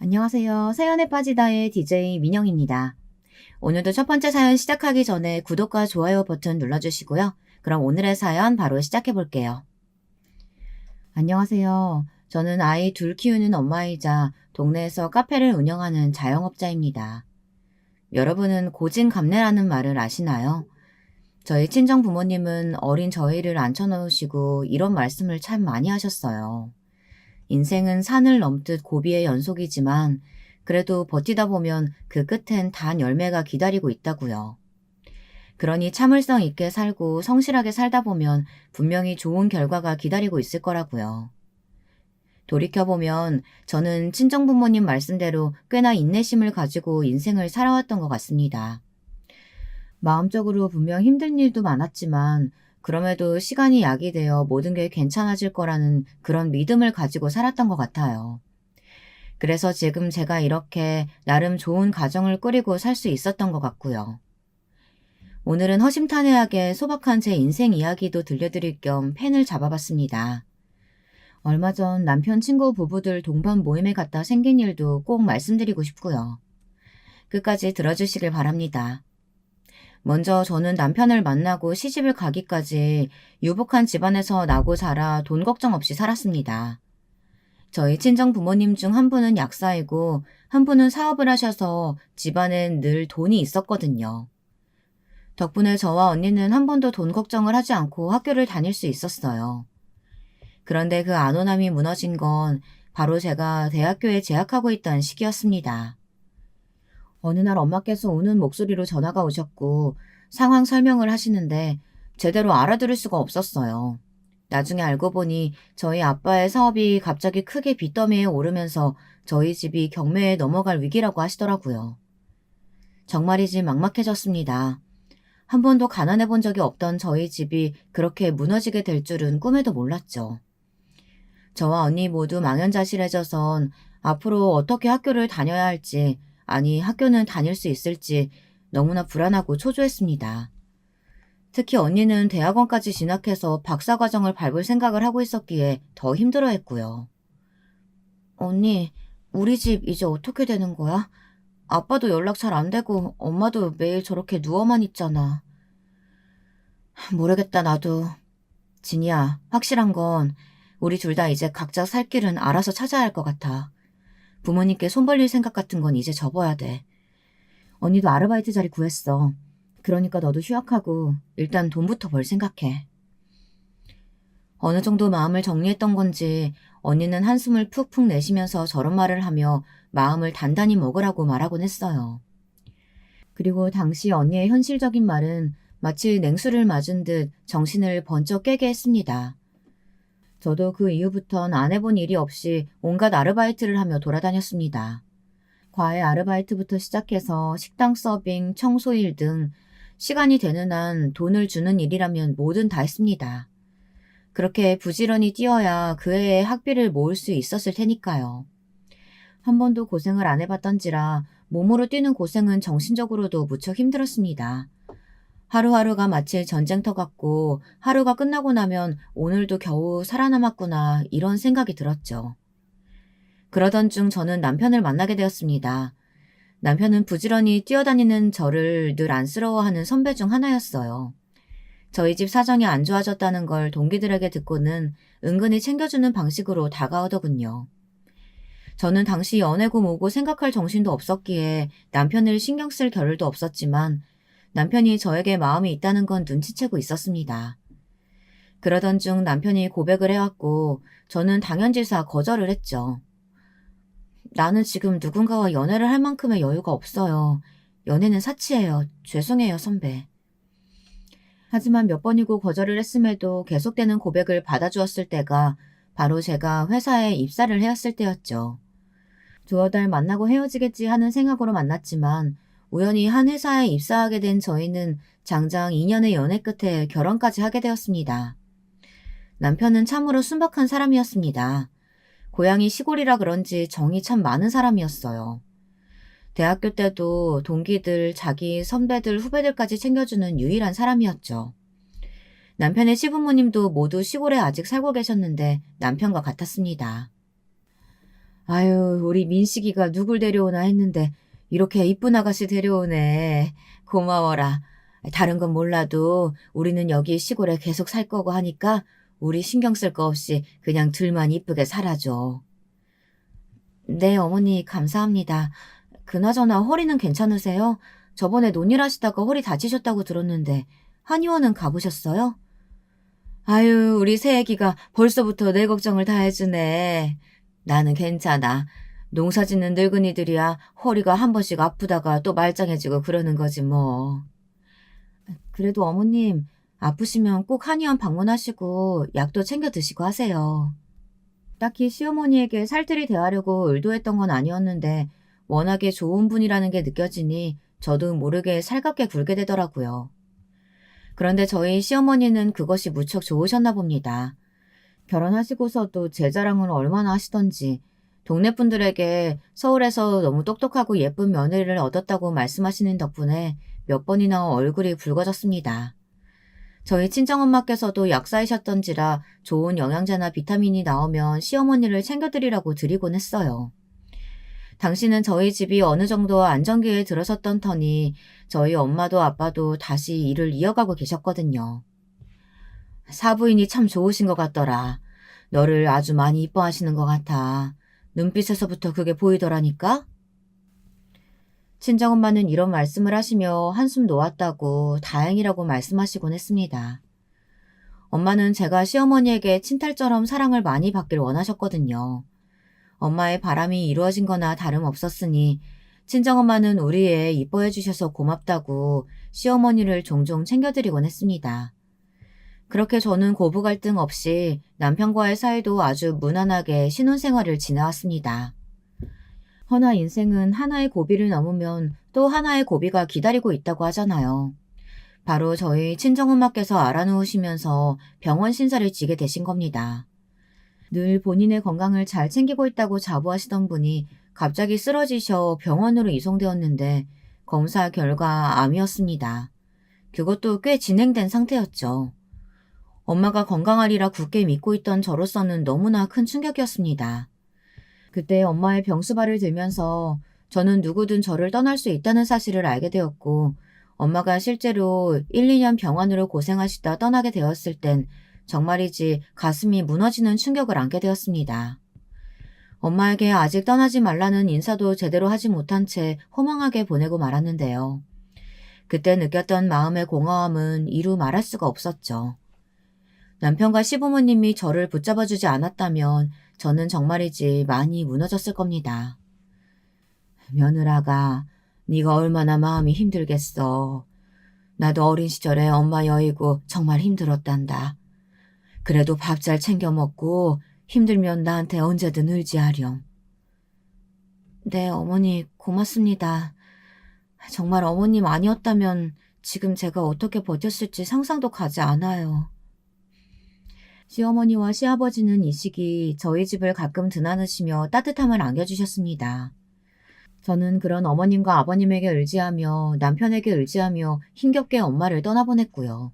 안녕하세요. 사연에 빠지다의 DJ 민영입니다. 오늘도 첫 번째 사연 시작하기 전에 구독과 좋아요 버튼 눌러주시고요. 그럼 오늘의 사연 바로 시작해 볼게요. 안녕하세요. 저는 아이 둘 키우는 엄마이자 동네에서 카페를 운영하는 자영업자입니다. 여러분은 고진감래라는 말을 아시나요? 저희 친정 부모님은 어린 저희를 앉혀놓으시고 이런 말씀을 참 많이 하셨어요. 인생은 산을 넘듯 고비의 연속이지만 그래도 버티다 보면 그 끝엔 단 열매가 기다리고 있다고요. 그러니 참을성 있게 살고 성실하게 살다 보면 분명히 좋은 결과가 기다리고 있을 거라고요. 돌이켜보면 저는 친정부모님 말씀대로 꽤나 인내심을 가지고 인생을 살아왔던 것 같습니다. 마음적으로 분명 힘든 일도 많았지만 그럼에도 시간이 약이 되어 모든 게 괜찮아질 거라는 그런 믿음을 가지고 살았던 것 같아요. 그래서 지금 제가 이렇게 나름 좋은 가정을 꾸리고 살 수 있었던 것 같고요. 오늘은 허심탄회하게 소박한 제 인생 이야기도 들려드릴 겸 펜을 잡아봤습니다. 얼마 전 남편 친구 부부들 동반 모임에 갔다 생긴 일도 꼭 말씀드리고 싶고요. 끝까지 들어주시길 바랍니다. 먼저 저는 남편을 만나고 시집을 가기까지 유복한 집안에서 나고 자라 돈 걱정 없이 살았습니다. 저희 친정 부모님 중 한 분은 약사이고 한 분은 사업을 하셔서 집안엔 늘 돈이 있었거든요. 덕분에 저와 언니는 한 번도 돈 걱정을 하지 않고 학교를 다닐 수 있었어요. 그런데 그 안온함이 무너진 건 바로 제가 대학교에 재학하고 있던 시기였습니다. 어느 날 엄마께서 우는 목소리로 전화가 오셨고 상황 설명을 하시는데 제대로 알아들을 수가 없었어요. 나중에 알고 보니 저희 아빠의 사업이 갑자기 크게 빚더미에 오르면서 저희 집이 경매에 넘어갈 위기라고 하시더라고요. 정말이지 막막해졌습니다. 한 번도 가난해 본 적이 없던 저희 집이 그렇게 무너지게 될 줄은 꿈에도 몰랐죠. 저와 언니 모두 망연자실해져선 앞으로 어떻게 학교를 다녀야 할지, 아니 학교는 다닐 수 있을지 너무나 불안하고 초조했습니다. 특히 언니는 대학원까지 진학해서 박사과정을 밟을 생각을 하고 있었기에 더 힘들어했고요. 언니, 우리 집 이제 어떻게 되는 거야? 아빠도 연락 잘 안 되고 엄마도 매일 저렇게 누워만 있잖아. 모르겠다 나도. 진이야, 확실한 건 우리 둘 다 이제 각자 살 길은 알아서 찾아야 할 것 같아. 부모님께 손 벌릴 생각 같은 건 이제 접어야 돼. 언니도 아르바이트 자리 구했어. 그러니까 너도 휴학하고 일단 돈부터 벌 생각해. 어느 정도 마음을 정리했던 건지 언니는 한숨을 푹푹 내쉬면서 저런 말을 하며 마음을 단단히 먹으라고 말하곤 했어요. 그리고 당시 언니의 현실적인 말은 마치 냉수를 맞은 듯 정신을 번쩍 깨게 했습니다. 저도 그 이후부턴 안 해본 일이 없이 온갖 아르바이트를 하며 돌아다녔습니다. 과외 아르바이트부터 시작해서 식당 서빙, 청소일 등 시간이 되는 한 돈을 주는 일이라면 뭐든 다 했습니다. 그렇게 부지런히 뛰어야 그 해에 학비를 모을 수 있었을 테니까요. 한 번도 고생을 안 해봤던지라 몸으로 뛰는 고생은 정신적으로도 무척 힘들었습니다. 하루하루가 마치 전쟁터 같고 하루가 끝나고 나면 오늘도 겨우 살아남았구나 이런 생각이 들었죠. 그러던 중 저는 남편을 만나게 되었습니다. 남편은 부지런히 뛰어다니는 저를 늘 안쓰러워하는 선배 중 하나였어요. 저희 집 사정이 안 좋아졌다는 걸 동기들에게 듣고는 은근히 챙겨주는 방식으로 다가오더군요. 저는 당시 연애고 뭐고 생각할 정신도 없었기에 남편을 신경 쓸 겨를도 없었지만 남편이 저에게 마음이 있다는 건 눈치채고 있었습니다. 그러던 중 남편이 고백을 해왔고 저는 당연지사 거절을 했죠. 나는 지금 누군가와 연애를 할 만큼의 여유가 없어요. 연애는 사치예요. 죄송해요, 선배. 하지만 몇 번이고 거절을 했음에도 계속되는 고백을 받아주었을 때가 바로 제가 회사에 입사를 해왔을 때였죠. 두어 달 만나고 헤어지겠지 하는 생각으로 만났지만 우연히 한 회사에 입사하게 된 저희는 장장 2년의 연애 끝에 결혼까지 하게 되었습니다. 남편은 참으로 순박한 사람이었습니다. 고향이 시골이라 그런지 정이 참 많은 사람이었어요. 대학교 때도 동기들, 자기 선배들, 후배들까지 챙겨주는 유일한 사람이었죠. 남편의 시부모님도 모두 시골에 아직 살고 계셨는데 남편과 같았습니다. 아유, 우리 민식이가 누굴 데려오나 했는데 이렇게 이쁜 아가씨 데려오네. 고마워라. 다른 건 몰라도 우리는 여기 시골에 계속 살 거고 하니까 우리 신경 쓸 거 없이 그냥 둘만 이쁘게 살아줘. 네, 어머니 감사합니다. 그나저나 허리는 괜찮으세요? 저번에 논일하시다가 허리 다치셨다고 들었는데 한의원은 가보셨어요? 아유, 우리 새애기가 벌써부터 내 걱정을 다 해주네. 나는 괜찮아. 농사 짓는 늙은이들이야 허리가 한 번씩 아프다가 또 말짱해지고 그러는 거지 뭐. 그래도 어머님, 아프시면 꼭 한의원 방문하시고 약도 챙겨 드시고 하세요. 딱히 시어머니에게 살뜰히 대하려고 의도했던 건 아니었는데 워낙에 좋은 분이라는 게 느껴지니 저도 모르게 살갑게 굴게 되더라고요. 그런데 저희 시어머니는 그것이 무척 좋으셨나 봅니다. 결혼하시고서도 제 자랑을 얼마나 하시던지 동네 분들에게 서울에서 너무 똑똑하고 예쁜 며느리를 얻었다고 말씀하시는 덕분에 몇 번이나 얼굴이 붉어졌습니다. 저희 친정엄마께서도 약사이셨던지라 좋은 영양제나 비타민이 나오면 시어머니를 챙겨드리라고 드리곤 했어요. 당시는 저희 집이 어느 정도 안정기에 들어섰던 터니 저희 엄마도 아빠도 다시 일을 이어가고 계셨거든요. 사부인이 참 좋으신 것 같더라. 너를 아주 많이 이뻐하시는 것 같아. 눈빛에서부터 그게 보이더라니까? 친정엄마는 이런 말씀을 하시며 한숨 놓았다고 다행이라고 말씀하시곤 했습니다. 엄마는 제가 시어머니에게 친탈처럼 사랑을 많이 받길 원하셨거든요. 엄마의 바람이 이루어진 거나 다름없었으니 친정엄마는 우리 애 이뻐해 주셔서 고맙다고 시어머니를 종종 챙겨드리곤 했습니다. 그렇게 저는 고부 갈등 없이 남편과의 사이도 아주 무난하게 신혼생활을 지내왔습니다. 허나 인생은 하나의 고비를 넘으면 또 하나의 고비가 기다리고 있다고 하잖아요. 바로 저희 친정엄마께서 알아누우시면서 병원 신사를 지게 되신 겁니다. 늘 본인의 건강을 잘 챙기고 있다고 자부하시던 분이 갑자기 쓰러지셔 병원으로 이송되었는데 검사 결과 암이었습니다. 그것도 꽤 진행된 상태였죠. 엄마가 건강하리라 굳게 믿고 있던 저로서는 너무나 큰 충격이었습니다. 그때 엄마의 병수발을 들면서 저는 누구든 저를 떠날 수 있다는 사실을 알게 되었고 엄마가 실제로 1, 2년 병원으로 고생하시다 떠나게 되었을 땐 정말이지 가슴이 무너지는 충격을 안게 되었습니다. 엄마에게 아직 떠나지 말라는 인사도 제대로 하지 못한 채 허망하게 보내고 말았는데요. 그때 느꼈던 마음의 공허함은 이루 말할 수가 없었죠. 남편과 시부모님이 저를 붙잡아주지 않았다면 저는 정말이지 많이 무너졌을 겁니다. 며느라가 네가 얼마나 마음이 힘들겠어. 나도 어린 시절에 엄마 여의고 정말 힘들었단다. 그래도 밥 잘 챙겨 먹고 힘들면 나한테 언제든 의지하렴. 네, 어머니 고맙습니다. 정말 어머님 아니었다면 지금 제가 어떻게 버텼을지 상상도 가지 않아요. 시어머니와 시아버지는 이 시기 저희 집을 가끔 드나드시며 따뜻함을 안겨주셨습니다. 저는 그런 어머님과 아버님에게 의지하며 남편에게 의지하며 힘겹게 엄마를 떠나보냈고요.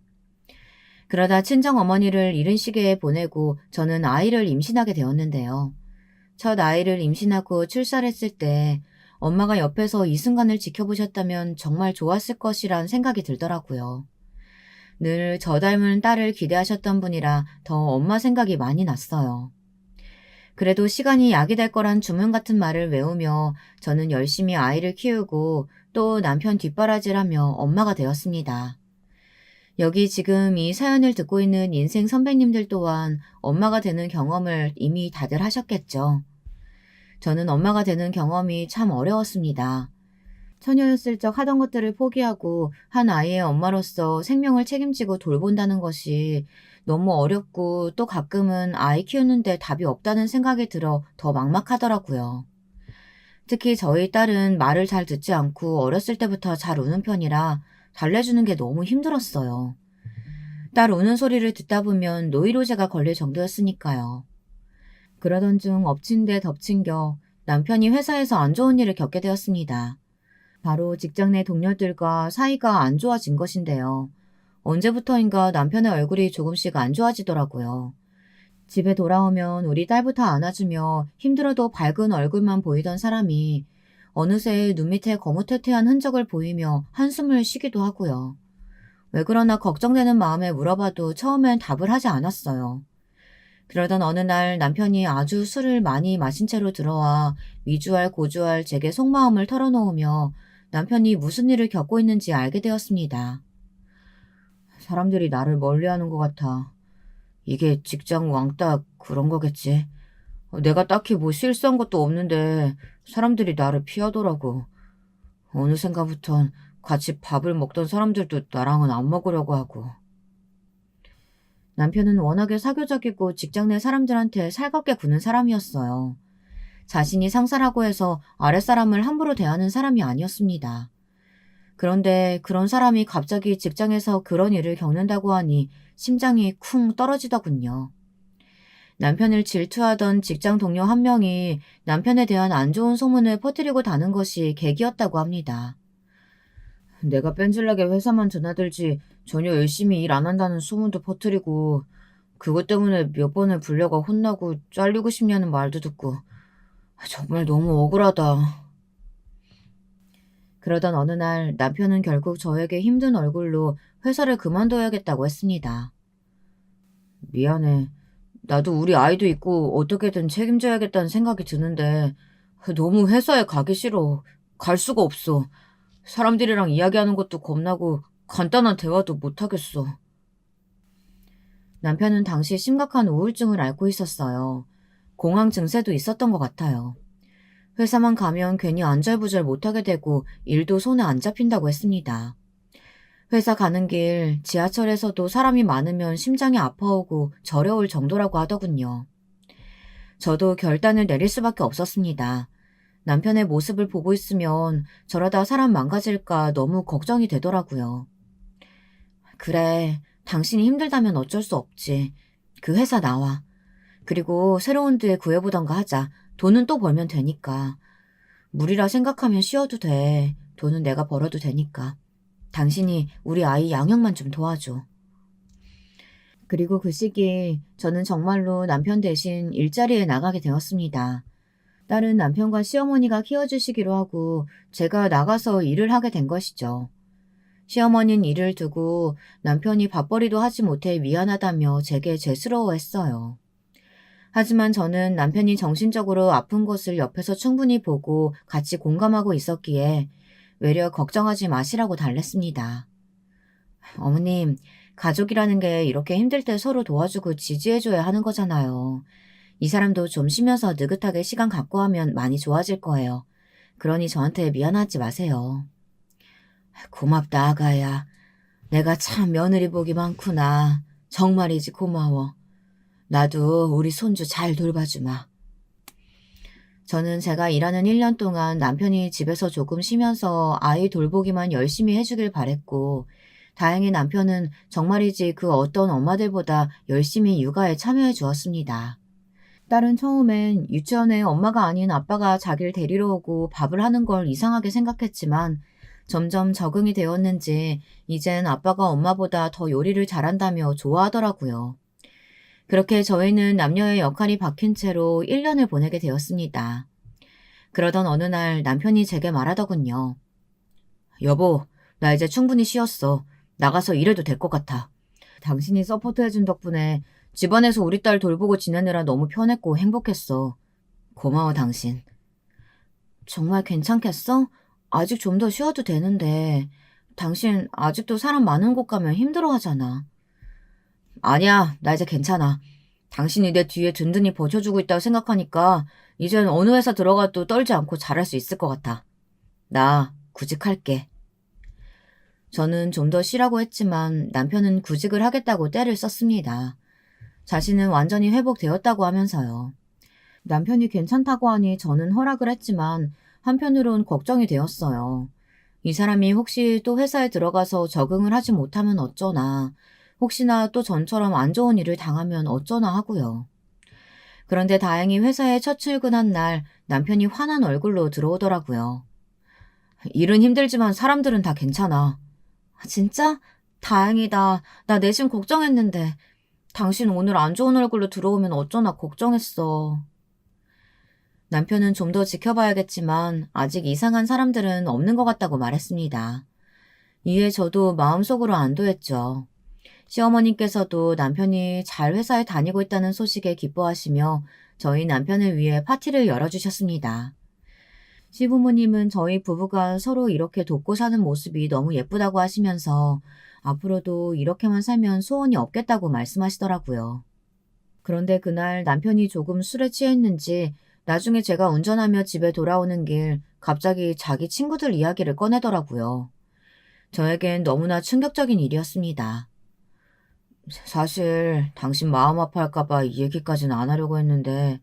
그러다 친정어머니를 이른 시기에 보내고 저는 아이를 임신하게 되었는데요. 첫 아이를 임신하고 출산했을 때 엄마가 옆에서 이 순간을 지켜보셨다면 정말 좋았을 것이란 생각이 들더라고요. 늘 저 닮은 딸을 기대하셨던 분이라 더 엄마 생각이 많이 났어요. 그래도 시간이 약이 될 거란 주문 같은 말을 외우며 저는 열심히 아이를 키우고 또 남편 뒷바라지하며 엄마가 되었습니다. 여기 지금 이 사연을 듣고 있는 인생 선배님들 또한 엄마가 되는 경험을 이미 다들 하셨겠죠. 저는 엄마가 되는 경험이 참 어려웠습니다. 처녀였을 적 하던 것들을 포기하고 한 아이의 엄마로서 생명을 책임지고 돌본다는 것이 너무 어렵고 또 가끔은 아이 키우는데 답이 없다는 생각이 들어 더 막막하더라고요. 특히 저희 딸은 말을 잘 듣지 않고 어렸을 때부터 잘 우는 편이라 달래주는 게 너무 힘들었어요. 딸 우는 소리를 듣다 보면 노이로제가 걸릴 정도였으니까요. 그러던 중 엎친 데 덮친 격 남편이 회사에서 안 좋은 일을 겪게 되었습니다. 바로 직장 내 동료들과 사이가 안 좋아진 것인데요. 언제부터인가 남편의 얼굴이 조금씩 안 좋아지더라고요. 집에 돌아오면 우리 딸부터 안아주며 힘들어도 밝은 얼굴만 보이던 사람이 어느새 눈 밑에 거무튀튀한 흔적을 보이며 한숨을 쉬기도 하고요. 왜 그러나 걱정되는 마음에 물어봐도 처음엔 답을 하지 않았어요. 그러던 어느 날 남편이 아주 술을 많이 마신 채로 들어와 미주알 고주알 제게 속마음을 털어놓으며 남편이 무슨 일을 겪고 있는지 알게 되었습니다. 사람들이 나를 멀리하는 것 같아. 이게 직장 왕따 그런 거겠지. 내가 딱히 뭐 실수한 것도 없는데 사람들이 나를 피하더라고. 어느샌가부턴 같이 밥을 먹던 사람들도 나랑은 안 먹으려고 하고. 남편은 워낙에 사교적이고 직장 내 사람들한테 살갑게 구는 사람이었어요. 자신이 상사라고 해서 아랫사람을 함부로 대하는 사람이 아니었습니다. 그런데 그런 사람이 갑자기 직장에서 그런 일을 겪는다고 하니 심장이 쿵 떨어지더군요. 남편을 질투하던 직장 동료 한 명이 남편에 대한 안 좋은 소문을 퍼뜨리고 다는 것이 계기였다고 합니다. 내가 뺀질나게 회사만 드나들지 전혀 열심히 일 안 한다는 소문도 퍼뜨리고 그것 때문에 몇 번을 불려가 혼나고 잘리고 싶냐는 말도 듣고 정말 너무 억울하다. 그러던 어느 날 남편은 결국 저에게 힘든 얼굴로 회사를 그만둬야겠다고 했습니다. 미안해. 나도 우리 아이도 있고 어떻게든 책임져야겠다는 생각이 드는데 너무 회사에 가기 싫어. 갈 수가 없어. 사람들이랑 이야기하는 것도 겁나고 간단한 대화도 못하겠어. 남편은 당시 심각한 우울증을 앓고 있었어요. 공황 증세도 있었던 것 같아요. 회사만 가면 괜히 안절부절 못하게 되고 일도 손에 안 잡힌다고 했습니다. 회사 가는 길 지하철에서도 사람이 많으면 심장이 아파오고 저려올 정도라고 하더군요. 저도 결단을 내릴 수밖에 없었습니다. 남편의 모습을 보고 있으면 저러다 사람 망가질까 너무 걱정이 되더라고요. 그래, 당신이 힘들다면 어쩔 수 없지. 그 회사 나와. 그리고 새로운 데 구해보던가 하자. 돈은 또 벌면 되니까. 무리라 생각하면 쉬어도 돼. 돈은 내가 벌어도 되니까. 당신이 우리 아이 양육만 좀 도와줘. 그리고 그 시기 저는 정말로 남편 대신 일자리에 나가게 되었습니다. 딸은 남편과 시어머니가 키워주시기로 하고 제가 나가서 일을 하게 된 것이죠. 시어머니는 일을 두고 남편이 밥벌이도 하지 못해 미안하다며 제게 죄스러워했어요. 하지만 저는 남편이 정신적으로 아픈 것을 옆에서 충분히 보고 같이 공감하고 있었기에 외려 걱정하지 마시라고 달랬습니다. 어머님, 가족이라는 게 이렇게 힘들 때 서로 도와주고 지지해줘야 하는 거잖아요. 이 사람도 좀 쉬면서 느긋하게 시간 갖고 하면 많이 좋아질 거예요. 그러니 저한테 미안하지 마세요. 고맙다, 아가야. 내가 참 며느리 복이 많구나. 정말이지 고마워. 나도 우리 손주 잘 돌봐주마. 저는 제가 일하는 1년 동안 남편이 집에서 조금 쉬면서 아이 돌보기만 열심히 해주길 바랬고 다행히 남편은 정말이지 그 어떤 엄마들보다 열심히 육아에 참여해 주었습니다. 딸은 처음엔 유치원에 엄마가 아닌 아빠가 자기를 데리러 오고 밥을 하는 걸 이상하게 생각했지만 점점 적응이 되었는지 이젠 아빠가 엄마보다 더 요리를 잘한다며 좋아하더라고요. 그렇게 저희는 남녀의 역할이 바뀐 채로 1년을 보내게 되었습니다. 그러던 어느 날 남편이 제게 말하더군요. 여보, 나 이제 충분히 쉬었어. 나가서 일해도 될 것 같아. 당신이 서포트해준 덕분에 집안에서 우리 딸 돌보고 지내느라 너무 편했고 행복했어. 고마워, 당신. 정말 괜찮겠어? 아직 좀 더 쉬어도 되는데. 당신 아직도 사람 많은 곳 가면 힘들어하잖아. 아니야, 나 이제 괜찮아. 당신이 내 뒤에 든든히 버텨주고 있다고 생각하니까 이젠 어느 회사 들어가도 떨지 않고 잘할 수 있을 것 같아. 나 구직할게. 저는 좀 더 쉬라고 했지만 남편은 구직을 하겠다고 떼를 썼습니다. 자신은 완전히 회복되었다고 하면서요. 남편이 괜찮다고 하니 저는 허락을 했지만 한편으론 걱정이 되었어요. 이 사람이 혹시 또 회사에 들어가서 적응을 하지 못하면 어쩌나, 혹시나 또 전처럼 안 좋은 일을 당하면 어쩌나 하고요. 그런데 다행히 회사에 첫 출근한 날 남편이 화난 얼굴로 들어오더라고요. 일은 힘들지만 사람들은 다 괜찮아. 진짜? 다행이다. 나 내심 걱정했는데. 당신 오늘 안 좋은 얼굴로 들어오면 어쩌나 걱정했어. 남편은 좀 더 지켜봐야겠지만 아직 이상한 사람들은 없는 것 같다고 말했습니다. 이에 저도 마음속으로 안도했죠. 시어머님께서도 남편이 잘 회사에 다니고 있다는 소식에 기뻐하시며 저희 남편을 위해 파티를 열어주셨습니다. 시부모님은 저희 부부가 서로 이렇게 돕고 사는 모습이 너무 예쁘다고 하시면서 앞으로도 이렇게만 살면 소원이 없겠다고 말씀하시더라고요. 그런데 그날 남편이 조금 술에 취했는지 나중에 제가 운전하며 집에 돌아오는 길 갑자기 자기 친구들 이야기를 꺼내더라고요. 저에겐 너무나 충격적인 일이었습니다. 사실 당신 마음 아파할까봐 이 얘기까지는 안 하려고 했는데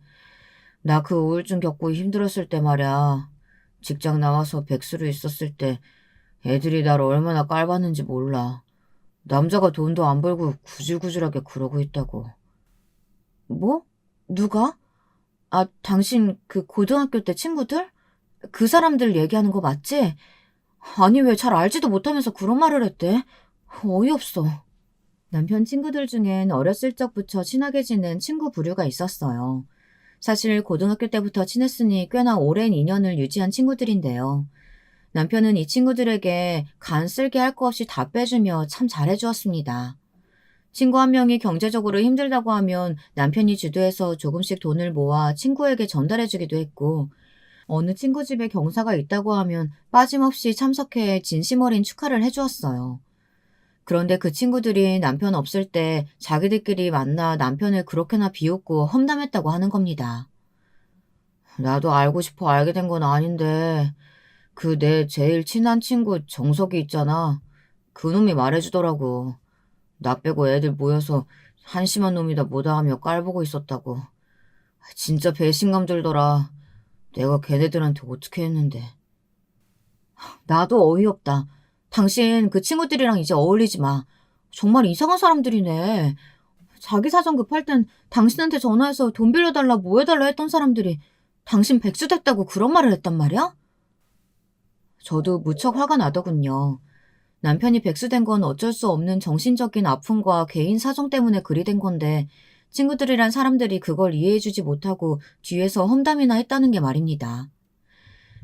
나 그 우울증 겪고 힘들었을 때 말야 직장 나와서 백수로 있었을 때 애들이 날 얼마나 깔봤는지 몰라. 남자가 돈도 안 벌고 구질구질하게 그러고 있다고. 뭐? 누가? 아, 당신 그 고등학교 때 친구들? 그 사람들 얘기하는 거 맞지? 아니 왜 잘 알지도 못하면서 그런 말을 했대? 어이없어. 남편 친구들 중엔 어렸을 적부터 친하게 지낸 친구 부류가 있었어요. 사실 고등학교 때부터 친했으니 꽤나 오랜 인연을 유지한 친구들인데요. 남편은 이 친구들에게 간 쓸게 할 거 없이 다 빼주며 참 잘해주었습니다. 친구 한 명이 경제적으로 힘들다고 하면 남편이 주도해서 조금씩 돈을 모아 친구에게 전달해주기도 했고, 어느 친구 집에 경사가 있다고 하면 빠짐없이 참석해 진심 어린 축하를 해주었어요. 그런데 그 친구들이 남편 없을 때 자기들끼리 만나 남편을 그렇게나 비웃고 험담했다고 하는 겁니다. 나도 알고 싶어 알게 된 건 아닌데 그 내 제일 친한 친구 정석이 있잖아. 그놈이 말해주더라고. 나 빼고 애들 모여서 한심한 놈이다 뭐다 하며 깔보고 있었다고. 진짜 배신감 들더라. 내가 걔네들한테 어떻게 했는데. 나도 어이없다. 당신 그 친구들이랑 이제 어울리지 마. 정말 이상한 사람들이네. 자기 사정 급할 땐 당신한테 전화해서 돈 빌려달라 뭐 해달라 했던 사람들이 당신 백수 됐다고 그런 말을 했단 말이야? 저도 무척 화가 나더군요. 남편이 백수된 건 어쩔 수 없는 정신적인 아픔과 개인 사정 때문에 그리 된 건데 친구들이란 사람들이 그걸 이해해주지 못하고 뒤에서 험담이나 했다는 게 말입니다.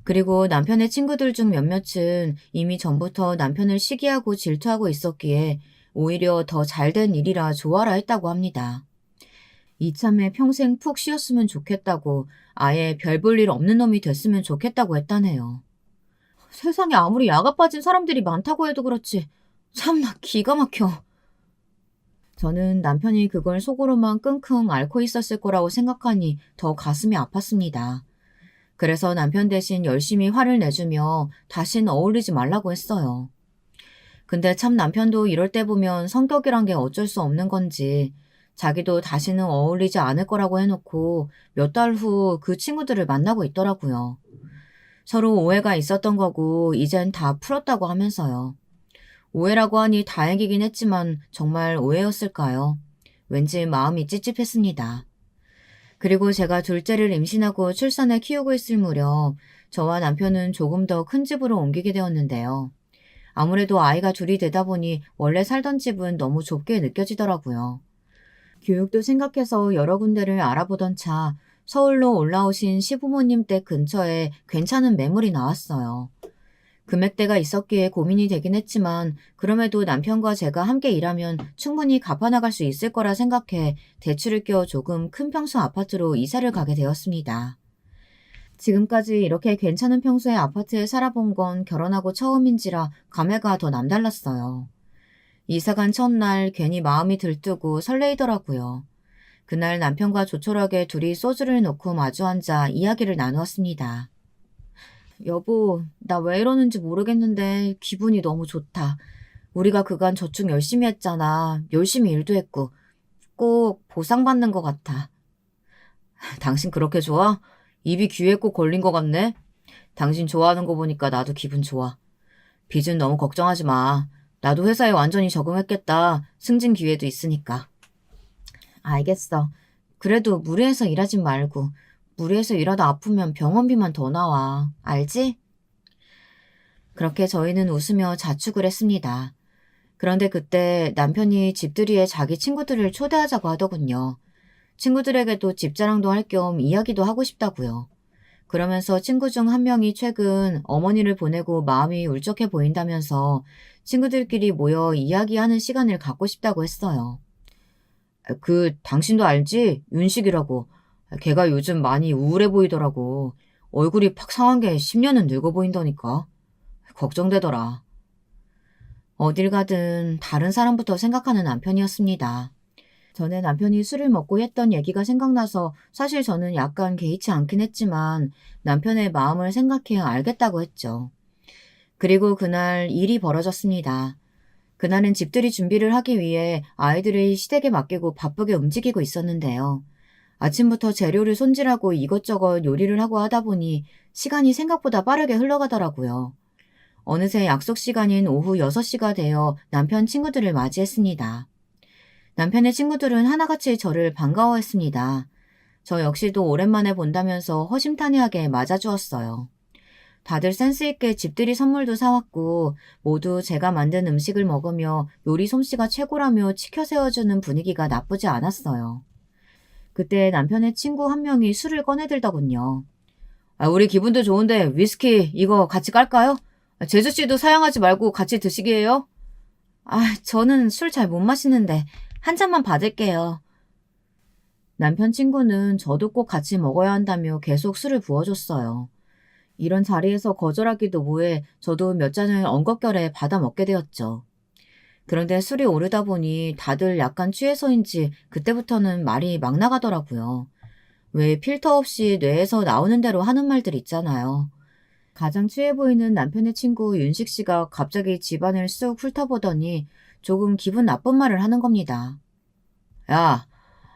그리고 남편의 친구들 중 몇몇은 이미 전부터 남편을 시기하고 질투하고 있었기에 오히려 더 잘된 일이라 좋아라 했다고 합니다. 이참에 평생 푹 쉬었으면 좋겠다고 아예 별 볼 일 없는 놈이 됐으면 좋겠다고 했다네요. 세상에 아무리 야가 빠진 사람들이 많다고 해도 그렇지 참나 기가 막혀. 저는 남편이 그걸 속으로만 끙끙 앓고 있었을 거라고 생각하니 더 가슴이 아팠습니다. 그래서 남편 대신 열심히 화를 내주며 다신 어울리지 말라고 했어요. 근데 참 남편도 이럴 때 보면 성격이란 게 어쩔 수 없는 건지 자기도 다시는 어울리지 않을 거라고 해놓고 몇 달 후 그 친구들을 만나고 있더라고요. 서로 오해가 있었던 거고 이젠 다 풀었다고 하면서요. 오해라고 하니 다행이긴 했지만 정말 오해였을까요? 왠지 마음이 찝찝했습니다. 그리고 제가 둘째를 임신하고 출산해 키우고 있을 무렵 저와 남편은 조금 더 큰 집으로 옮기게 되었는데요. 아무래도 아이가 둘이 되다 보니 원래 살던 집은 너무 좁게 느껴지더라고요. 교육도 생각해서 여러 군데를 알아보던 차 서울로 올라오신 시부모님 댁 근처에 괜찮은 매물이 나왔어요. 금액대가 있었기에 고민이 되긴 했지만 그럼에도 남편과 제가 함께 일하면 충분히 갚아나갈 수 있을 거라 생각해 대출을 껴 조금 큰 평수 아파트로 이사를 가게 되었습니다. 지금까지 이렇게 괜찮은 평수의 아파트에 살아본 건 결혼하고 처음인지라 감회가 더 남달랐어요. 이사간 첫날 괜히 마음이 들뜨고 설레이더라고요. 그날 남편과 조촐하게 둘이 소주를 놓고 마주 앉아 이야기를 나누었습니다. 여보, 나 왜 이러는지 모르겠는데 기분이 너무 좋다. 우리가 그간 저축 열심히 했잖아. 열심히 일도 했고 꼭 보상받는 것 같아. 당신 그렇게 좋아? 입이 귀에 꼭 걸린 것 같네? 당신 좋아하는 거 보니까 나도 기분 좋아. 빚은 너무 걱정하지 마. 나도 회사에 완전히 적응했겠다. 승진 기회도 있으니까. 알겠어. 그래도 무리해서 일하지 말고 무리해서 일하다 아프면 병원비만 더 나와. 알지? 그렇게 저희는 웃으며 자축을 했습니다. 그런데 그때 남편이 집들이에 자기 친구들을 초대하자고 하더군요. 친구들에게도 집자랑도 할 겸 이야기도 하고 싶다고요. 그러면서 친구 중 한 명이 최근 어머니를 보내고 마음이 울적해 보인다면서 친구들끼리 모여 이야기하는 시간을 갖고 싶다고 했어요. 당신도 알지? 윤식이라고. 걔가 요즘 많이 우울해 보이더라고. 얼굴이 팍 상한 게 10년은 늙어 보인다니까. 걱정되더라. 어딜 가든 다른 사람부터 생각하는 남편이었습니다. 전에 남편이 술을 먹고 했던 얘기가 생각나서 사실 저는 약간 개의치 않긴 했지만 남편의 마음을 생각해 알겠다고 했죠. 그리고 그날 일이 벌어졌습니다. 그날은 집들이 준비를 하기 위해 아이들을 시댁에 맡기고 바쁘게 움직이고 있었는데요. 아침부터 재료를 손질하고 이것저것 요리를 하고 하다 보니 시간이 생각보다 빠르게 흘러가더라고요. 어느새 약속 시간인 오후 6시가 되어 남편 친구들을 맞이했습니다. 남편의 친구들은 하나같이 저를 반가워했습니다. 저 역시도 오랜만에 본다면서 허심탄회하게 맞아주었어요. 다들 센스있게 집들이 선물도 사왔고 모두 제가 만든 음식을 먹으며 요리 솜씨가 최고라며 치켜 세워주는 분위기가 나쁘지 않았어요. 그때 남편의 친구 한 명이 술을 꺼내들더군요. 우리 기분도 좋은데 위스키 이거 같이 깔까요? 제주씨도 사양하지 말고 같이 드시게요? 저는 술 잘 못 마시는데 한 잔만 받을게요. 남편 친구는 저도 꼭 같이 먹어야 한다며 계속 술을 부어줬어요. 이런 자리에서 거절하기도 뭐해 저도 몇 잔을 엉겁결에 받아 먹게 되었죠. 그런데 술이 오르다 보니 다들 약간 취해서인지 그때부터는 말이 막 나가더라고요. 왜 필터 없이 뇌에서 나오는 대로 하는 말들 있잖아요. 가장 취해 보이는 남편의 친구 윤식 씨가 갑자기 집안을 쑥 훑어보더니 조금 기분 나쁜 말을 하는 겁니다. 야,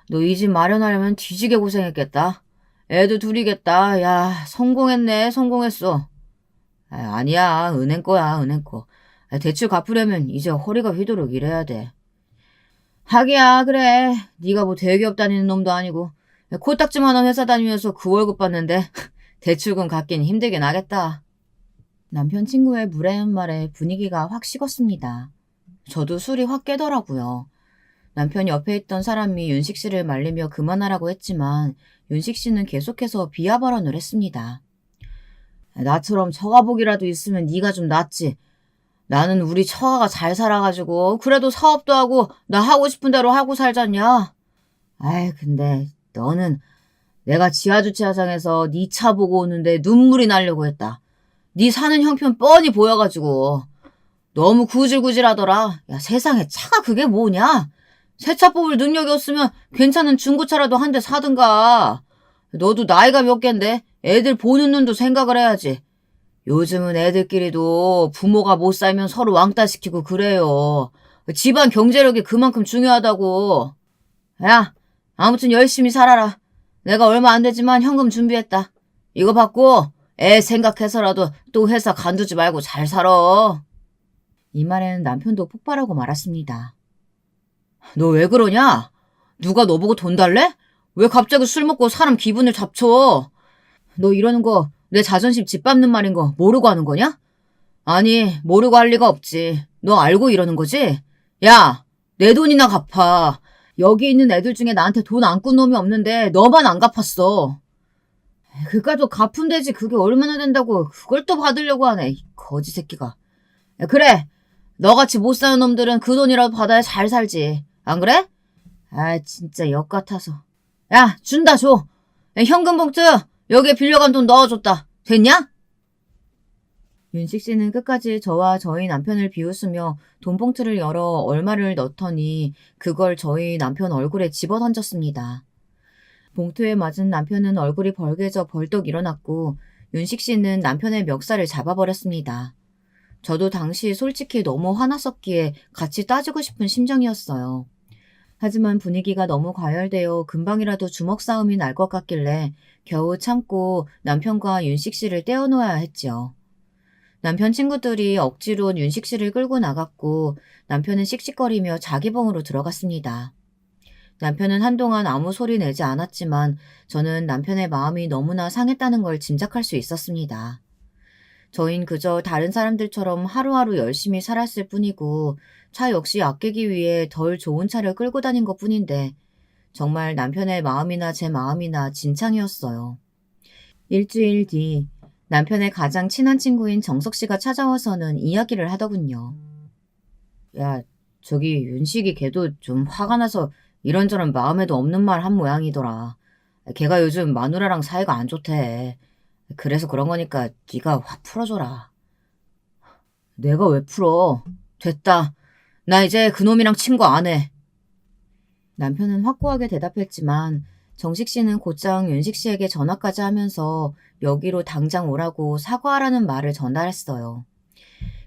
너 이 집 마련하려면 뒤지게 고생했겠다. 애도 둘이겠다. 야, 성공했네, 성공했어. 아니야, 은행 거야, 은행 거. 대출 갚으려면 이제 허리가 휘도록 일해야 돼. 하기야, 그래. 네가 뭐 대기업 다니는 놈도 아니고 코딱지만한 회사 다니면서 그 월급 받는데 대출금 갚긴 힘들긴 하겠다. 남편 친구의 무례한 말에 분위기가 확 식었습니다. 저도 술이 확 깨더라고요. 남편 옆에 있던 사람이 윤식 씨를 말리며 그만하라고 했지만 윤식 씨는 계속해서 비하 발언을 했습니다. 나처럼 처가복이라도 있으면 네가 좀 낫지. 나는 우리 처가가 잘 살아가지고 그래도 사업도 하고 나 하고 싶은 대로 하고 살잖냐. 근데 너는 내가 지하주차장에서 네 차 보고 오는데 눈물이 나려고 했다. 네 사는 형편 뻔히 보여가지고 너무 구질구질하더라. 야, 세상에 차가 그게 뭐냐? 새 차 뽑을 능력이 없으면 괜찮은 중고차라도 한 대 사든가. 너도 나이가 몇 갠데 애들 보는 눈도 생각을 해야지. 요즘은 애들끼리도 부모가 못 살면 서로 왕따시키고 그래요. 집안 경제력이 그만큼 중요하다고. 야, 아무튼 열심히 살아라. 내가 얼마 안 되지만 현금 준비했다. 이거 받고 애 생각해서라도 또 회사 간두지 말고 잘 살아. 이 말에는 남편도 폭발하고 말았습니다. 너 왜 그러냐? 누가 너보고 돈 달래? 왜 갑자기 술 먹고 사람 기분을 잡쳐? 너 이러는 거 내 자존심 짓밟는 말인 거 모르고 하는 거냐? 아니, 모르고 할 리가 없지. 너 알고 이러는 거지? 야, 내 돈이나 갚아. 여기 있는 애들 중에 나한테 돈 안 꾼 놈이 없는데 너만 안 갚았어. 그까도 갚으면 되지. 그게 얼마나 된다고 그걸 또 받으려고 하네. 이 거지 새끼가. 그래. 너같이 못 사는 놈들은 그 돈이라도 받아야 잘 살지. 안 그래? 진짜 역 같아서. 야, 준다 줘. 현금 봉투 여기에 빌려간 돈 넣어줬다. 됐냐? 윤식 씨는 끝까지 저와 저희 남편을 비웃으며 돈 봉투를 열어 얼마를 넣더니 그걸 저희 남편 얼굴에 집어던졌습니다. 봉투에 맞은 남편은 얼굴이 벌개져 벌떡 일어났고 윤식 씨는 남편의 멱살을 잡아버렸습니다. 저도 당시 솔직히 너무 화났었기에 같이 따지고 싶은 심정이었어요. 하지만 분위기가 너무 과열되어 금방이라도 주먹 싸움이 날 것 같길래 겨우 참고 남편과 윤식 씨를 떼어놓아야 했지요. 남편 친구들이 억지로 윤식 씨를 끌고 나갔고 남편은 씩씩거리며 자기 방으로 들어갔습니다. 남편은 한동안 아무 소리 내지 않았지만 저는 남편의 마음이 너무나 상했다는 걸 짐작할 수 있었습니다. 저흰 그저 다른 사람들처럼 하루하루 열심히 살았을 뿐이고 차 역시 아끼기 위해 덜 좋은 차를 끌고 다닌 것뿐인데 정말 남편의 마음이나 제 마음이나 진창이었어요. 일주일 뒤 남편의 가장 친한 친구인 정석 씨가 찾아와서는 이야기를 하더군요. 야, 저기 윤식이 걔도 좀 화가 나서 이런저런 마음에도 없는 말 한 모양이더라. 걔가 요즘 마누라랑 사이가 안 좋대. 그래서 그런 거니까 네가 확 풀어줘라. 내가 왜 풀어? 됐다. 나 이제 그놈이랑 친구 안 해. 남편은 확고하게 대답했지만 정식 씨는 곧장 윤식 씨에게 전화까지 하면서 여기로 당장 오라고 사과하라는 말을 전달했어요.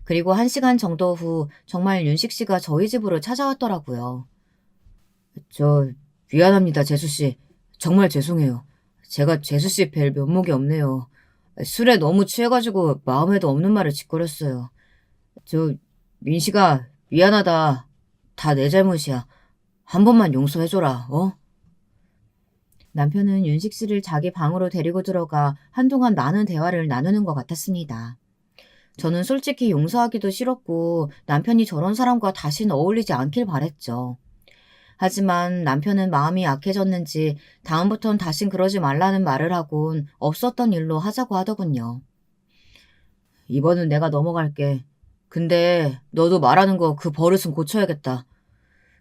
그리고 1시간 정도 후 정말 윤식 씨가 저희 집으로 찾아왔더라고요. 저 미안합니다, 재수 씨. 정말 죄송해요. 제가 재수 씨 뵐 면목이 없네요. 술에 너무 취해가지고 마음에도 없는 말을 짓거렸어요. 저 민식아 미안하다. 다 내 잘못이야. 한 번만 용서해줘라. 어? 남편은 윤식 씨를 자기 방으로 데리고 들어가 한동안 많은 대화를 나누는 것 같았습니다. 저는 솔직히 용서하기도 싫었고 남편이 저런 사람과 다시는 어울리지 않길 바랬죠. 하지만 남편은 마음이 약해졌는지 다음부턴 다신 그러지 말라는 말을 하곤 없었던 일로 하자고 하더군요. 이번은 내가 넘어갈게. 근데 너도 말하는 거 그 버릇은 고쳐야겠다.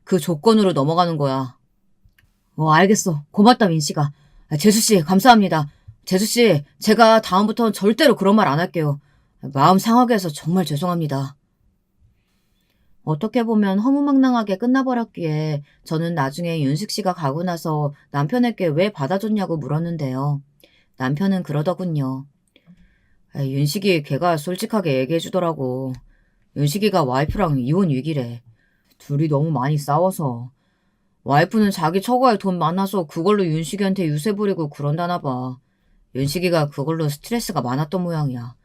그 조건으로 넘어가는 거야. 알겠어. 고맙다, 민씨가. 재수씨, 감사합니다. 재수씨, 제가 다음부터는 절대로 그런 말 안 할게요. 마음 상하게 해서 정말 죄송합니다. 어떻게 보면 허무맹랑하게 끝나버렸기에 저는 나중에 윤식 씨가 가고 나서 남편에게 왜 받아줬냐고 물었는데요. 남편은 그러더군요. 윤식이 걔가 솔직하게 얘기해주더라고. 윤식이가 와이프랑 이혼 위기래. 둘이 너무 많이 싸워서. 와이프는 자기 처가에 돈 많아서 그걸로 윤식이한테 유세 부리고 그런다나 봐. 윤식이가 그걸로 스트레스가 많았던 모양이야.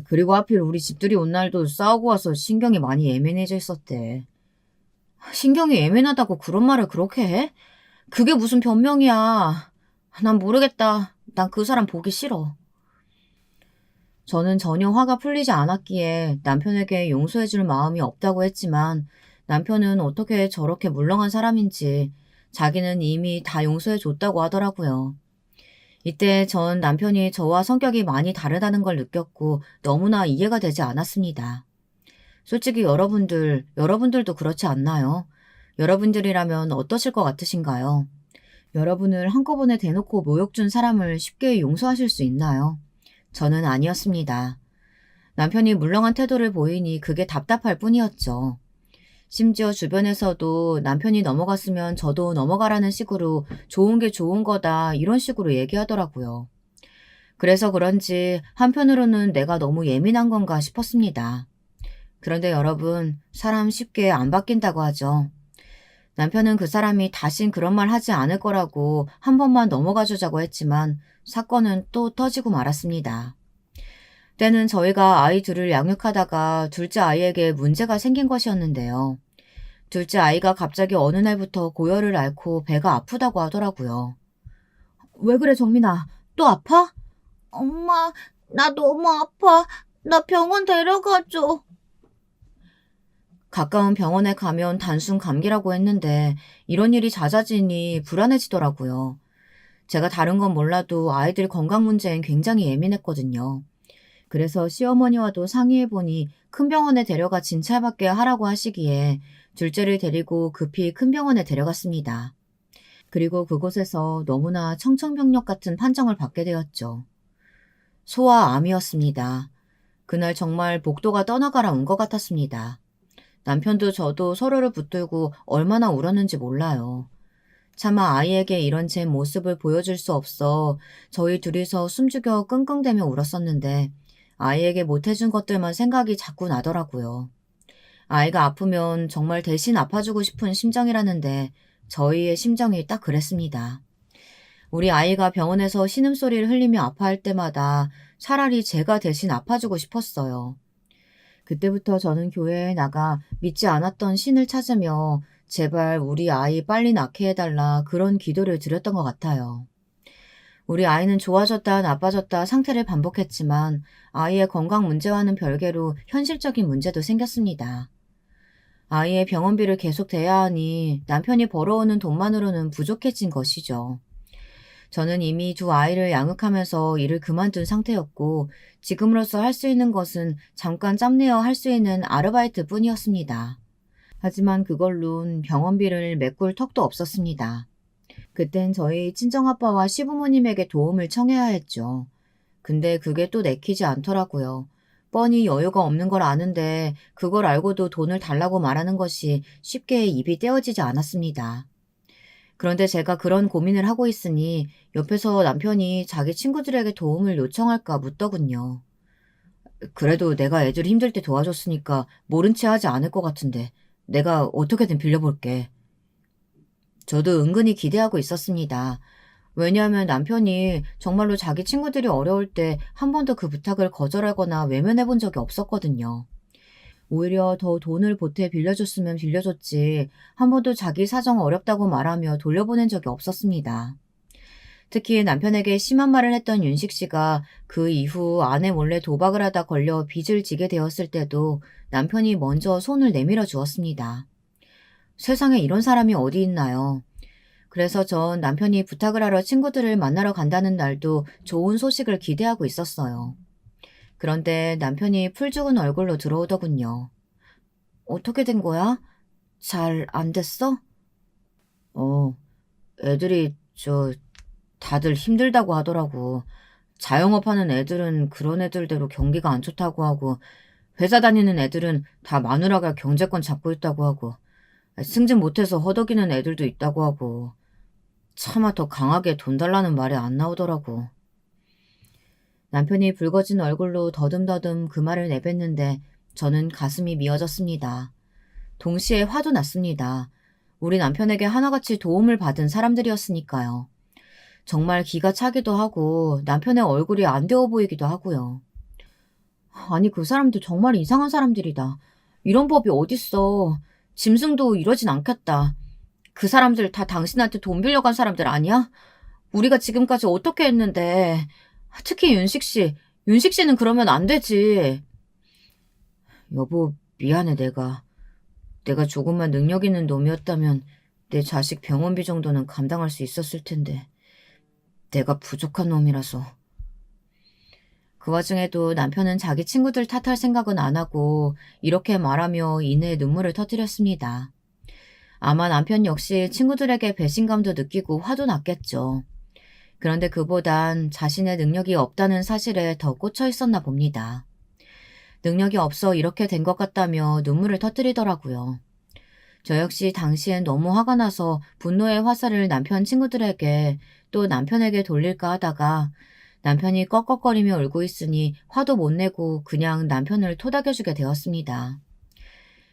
그리고 하필 우리 집들이 온 날도 싸우고 와서 신경이 많이 예민해져 있었대. 신경이 예민하다고 그런 말을 그렇게 해? 그게 무슨 변명이야. 난 모르겠다. 난 그 사람 보기 싫어. 저는 전혀 화가 풀리지 않았기에 남편에게 용서해줄 마음이 없다고 했지만 남편은 어떻게 저렇게 물렁한 사람인지 자기는 이미 다 용서해줬다고 하더라고요. 이때 전 남편이 저와 성격이 많이 다르다는 걸 느꼈고 너무나 이해가 되지 않았습니다. 솔직히 여러분들도 그렇지 않나요? 여러분들이라면 어떠실 것 같으신가요? 여러분을 한꺼번에 대놓고 모욕 준 사람을 쉽게 용서하실 수 있나요? 저는 아니었습니다. 남편이 물렁한 태도를 보이니 그게 답답할 뿐이었죠. 심지어 주변에서도 남편이 넘어갔으면 저도 넘어가라는 식으로 좋은 게 좋은 거다 이런 식으로 얘기하더라고요. 그래서 그런지 한편으로는 내가 너무 예민한 건가 싶었습니다. 그런데 여러분, 사람 쉽게 안 바뀐다고 하죠. 남편은 그 사람이 다신 그런 말 하지 않을 거라고 한 번만 넘어가 주자고 했지만 사건은 또 터지고 말았습니다. 때는 저희가 아이 둘을 양육하다가 둘째 아이에게 문제가 생긴 것이었는데요. 둘째 아이가 갑자기 어느 날부터 고열을 앓고 배가 아프다고 하더라고요. 왜 그래, 정민아? 또 아파? 엄마, 나 너무 아파. 나 병원 데려가줘. 가까운 병원에 가면 단순 감기라고 했는데 이런 일이 잦아지니 불안해지더라고요. 제가 다른 건 몰라도 아이들 건강 문제엔 굉장히 예민했거든요. 그래서 시어머니와도 상의해보니 큰 병원에 데려가 진찰받게 하라고 하시기에 둘째를 데리고 급히 큰 병원에 데려갔습니다. 그리고 그곳에서 너무나 청천벽력 같은 판정을 받게 되었죠. 소아암이었습니다. 그날 정말 복도가 떠나가라 온 것 같았습니다. 남편도 저도 서로를 붙들고 얼마나 울었는지 몰라요. 차마 아이에게 이런 제 모습을 보여줄 수 없어 저희 둘이서 숨죽여 끙끙대며 울었었는데 아이에게 못해준 것들만 생각이 자꾸 나더라고요. 아이가 아프면 정말 대신 아파주고 싶은 심정이라는데 저희의 심정이 딱 그랬습니다. 우리 아이가 병원에서 신음소리를 흘리며 아파할 때마다 차라리 제가 대신 아파주고 싶었어요. 그때부터 저는 교회에 나가 믿지 않았던 신을 찾으며 제발 우리 아이 빨리 낳게 해달라 그런 기도를 드렸던 것 같아요. 우리 아이는 좋아졌다 나빠졌다 상태를 반복했지만 아이의 건강 문제와는 별개로 현실적인 문제도 생겼습니다. 아이의 병원비를 계속 대야 하니 남편이 벌어오는 돈만으로는 부족해진 것이죠. 저는 이미 두 아이를 양육하면서 일을 그만둔 상태였고 지금으로서 할 수 있는 것은 잠깐 짬내어 할 수 있는 아르바이트 뿐이었습니다. 하지만 그걸론 병원비를 메꿀 턱도 없었습니다. 그땐 저희 친정아빠와 시부모님에게 도움을 청해야 했죠. 근데 그게 또 내키지 않더라고요. 뻔히 여유가 없는 걸 아는데 그걸 알고도 돈을 달라고 말하는 것이 쉽게 입이 떼어지지 않았습니다. 그런데 제가 그런 고민을 하고 있으니 옆에서 남편이 자기 친구들에게 도움을 요청할까 묻더군요. 그래도 내가 애들 힘들 때 도와줬으니까 모른 체 하지 않을 것 같은데 내가 어떻게든 빌려볼게. 저도 은근히 기대하고 있었습니다. 왜냐하면 남편이 정말로 자기 친구들이 어려울 때 한 번도 그 부탁을 거절하거나 외면해 본 적이 없었거든요. 오히려 더 돈을 보태 빌려줬으면 빌려줬지 한 번도 자기 사정 어렵다고 말하며 돌려보낸 적이 없었습니다. 특히 남편에게 심한 말을 했던 윤식 씨가 그 이후 아내 몰래 도박을 하다 걸려 빚을 지게 되었을 때도 남편이 먼저 손을 내밀어 주었습니다. 세상에 이런 사람이 어디 있나요? 그래서 전 남편이 부탁을 하러 친구들을 만나러 간다는 날도 좋은 소식을 기대하고 있었어요. 그런데 남편이 풀 죽은 얼굴로 들어오더군요. 어떻게 된 거야? 잘 안 됐어? 어, 애들이 다들 힘들다고 하더라고. 자영업하는 애들은 그런 애들대로 경기가 안 좋다고 하고 회사 다니는 애들은 다 마누라가 경제권 잡고 있다고 하고 승진 못해서 허덕이는 애들도 있다고 하고 차마 더 강하게 돈 달라는 말이 안 나오더라고. 남편이 붉어진 얼굴로 더듬더듬 그 말을 내뱉는데 저는 가슴이 미어졌습니다. 동시에 화도 났습니다. 우리 남편에게 하나같이 도움을 받은 사람들이었으니까요. 정말 기가 차기도 하고 남편의 얼굴이 안 되어 보이기도 하고요. 아니 그 사람들 정말 이상한 사람들이다. 이런 법이 어딨어. 짐승도 이러진 않겠다. 그 사람들 다 당신한테 돈 빌려간 사람들 아니야? 우리가 지금까지 어떻게 했는데. 특히 윤식 씨. 윤식 씨는 그러면 안 되지. 여보, 미안해 내가 조금만 능력 있는 놈이었다면 내 자식 병원비 정도는 감당할 수 있었을 텐데. 내가 부족한 놈이라서. 그 와중에도 남편은 자기 친구들 탓할 생각은 안 하고 이렇게 말하며 이내에 눈물을 터뜨렸습니다. 아마 남편 역시 친구들에게 배신감도 느끼고 화도 났겠죠. 그런데 그보단 자신의 능력이 없다는 사실에 더 꽂혀 있었나 봅니다. 능력이 없어 이렇게 된 것 같다며 눈물을 터뜨리더라고요. 저 역시 당시엔 너무 화가 나서 분노의 화살을 남편 친구들에게 또 남편에게 돌릴까 하다가 남편이 꺽꺽거리며 울고 있으니 화도 못 내고 그냥 남편을 토닥여주게 되었습니다.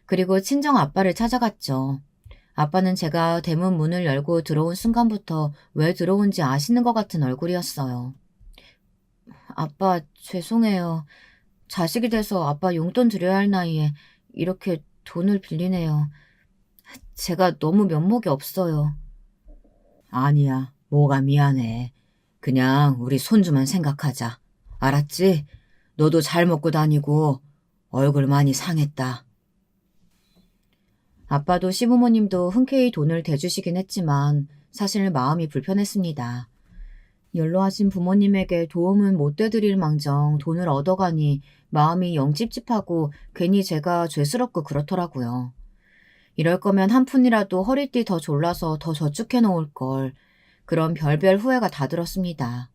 그리고 친정 아빠를 찾아갔죠. 아빠는 제가 대문 문을 열고 들어온 순간부터 왜 들어온지 아시는 것 같은 얼굴이었어요. 아빠, 죄송해요. 자식이 돼서 아빠 용돈 드려야 할 나이에 이렇게 돈을 빌리네요. 제가 너무 면목이 없어요. 아니야, 뭐가 미안해. 그냥 우리 손주만 생각하자. 알았지? 너도 잘 먹고 다니고 얼굴 많이 상했다. 아빠도 시부모님도 흔쾌히 돈을 대주시긴 했지만 사실 마음이 불편했습니다. 연로하신 부모님에게 도움은 못 되드릴 망정 돈을 얻어가니 마음이 영 찝찝하고 괜히 제가 죄스럽고 그렇더라고요. 이럴 거면 한 푼이라도 허리띠 더 졸라서 더 저축해 놓을 걸. 그런 별별 후회가 다 들었습니다.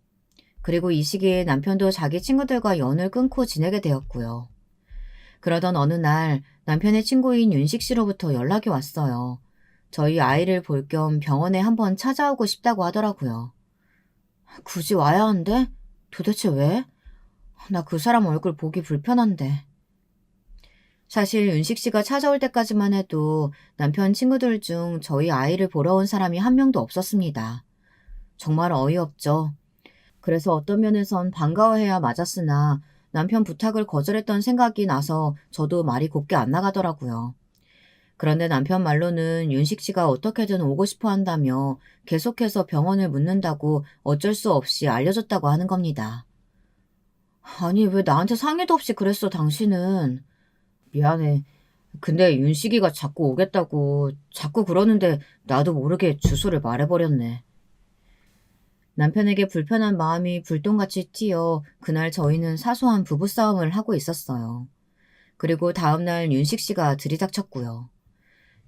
그리고 이 시기에 남편도 자기 친구들과 연을 끊고 지내게 되었고요. 그러던 어느 날 남편의 친구인 윤식 씨로부터 연락이 왔어요. 저희 아이를 볼 겸 병원에 한번 찾아오고 싶다고 하더라고요. 굳이 와야 한대? 도대체 왜? 나 그 사람 얼굴 보기 불편한데. 사실 윤식 씨가 찾아올 때까지만 해도 남편 친구들 중 저희 아이를 보러 온 사람이 한 명도 없었습니다. 정말 어이없죠. 그래서 어떤 면에선 반가워해야 맞았으나 남편 부탁을 거절했던 생각이 나서 저도 말이 곱게 안 나가더라고요. 그런데 남편 말로는 윤식 씨가 어떻게든 오고 싶어 한다며 계속해서 병원을 묻는다고 어쩔 수 없이 알려줬다고 하는 겁니다. 아니 왜 나한테 상의도 없이 그랬어 당신은. 미안해. 근데 윤식이가 자꾸 오겠다고 자꾸 그러는데 나도 모르게 주소를 말해버렸네. 남편에게 불편한 마음이 불똥같이 튀어 그날 저희는 사소한 부부싸움을 하고 있었어요. 그리고 다음날 윤식 씨가 들이닥쳤고요.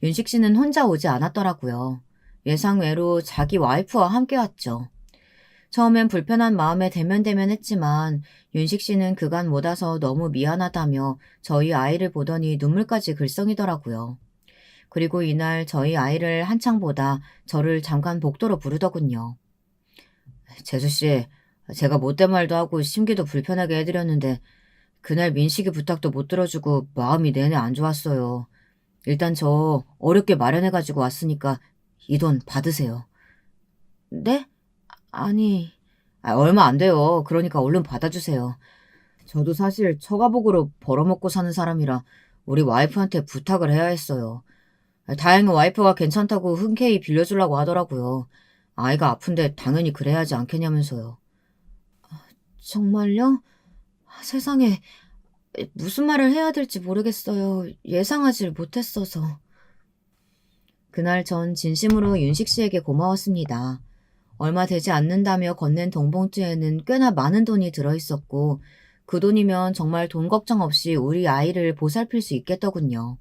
윤식 씨는 혼자 오지 않았더라고요. 예상외로 자기 와이프와 함께 왔죠. 처음엔 불편한 마음에 대면대면했지만 윤식 씨는 그간 못 와서 너무 미안하다며 저희 아이를 보더니 눈물까지 글썽이더라고요. 그리고 이날 저희 아이를 한창 보다 저를 잠깐 복도로 부르더군요. 재수씨, 제가 못된 말도 하고 심기도 불편하게 해드렸는데 그날 민식이 부탁도 못 들어주고 마음이 내내 안 좋았어요. 일단 저 어렵게 마련해가지고 왔으니까 이 돈 받으세요. 네? 아니, 얼마 안 돼요. 그러니까 얼른 받아주세요. 저도 사실 처가복으로 벌어먹고 사는 사람이라 우리 와이프한테 부탁을 해야 했어요. 다행히 와이프가 괜찮다고 흔쾌히 빌려주려고 하더라고요. 아이가 아픈데 당연히 그래야지 않겠냐면서요. 정말요? 세상에, 무슨 말을 해야 될지 모르겠어요. 예상하질 못했어서. 그날 전 진심으로 윤식 씨에게 고마웠습니다. 얼마 되지 않는다며 건넨 돈봉투에는 꽤나 많은 돈이 들어있었고 그 돈이면 정말 돈 걱정 없이 우리 아이를 보살필 수 있겠더군요.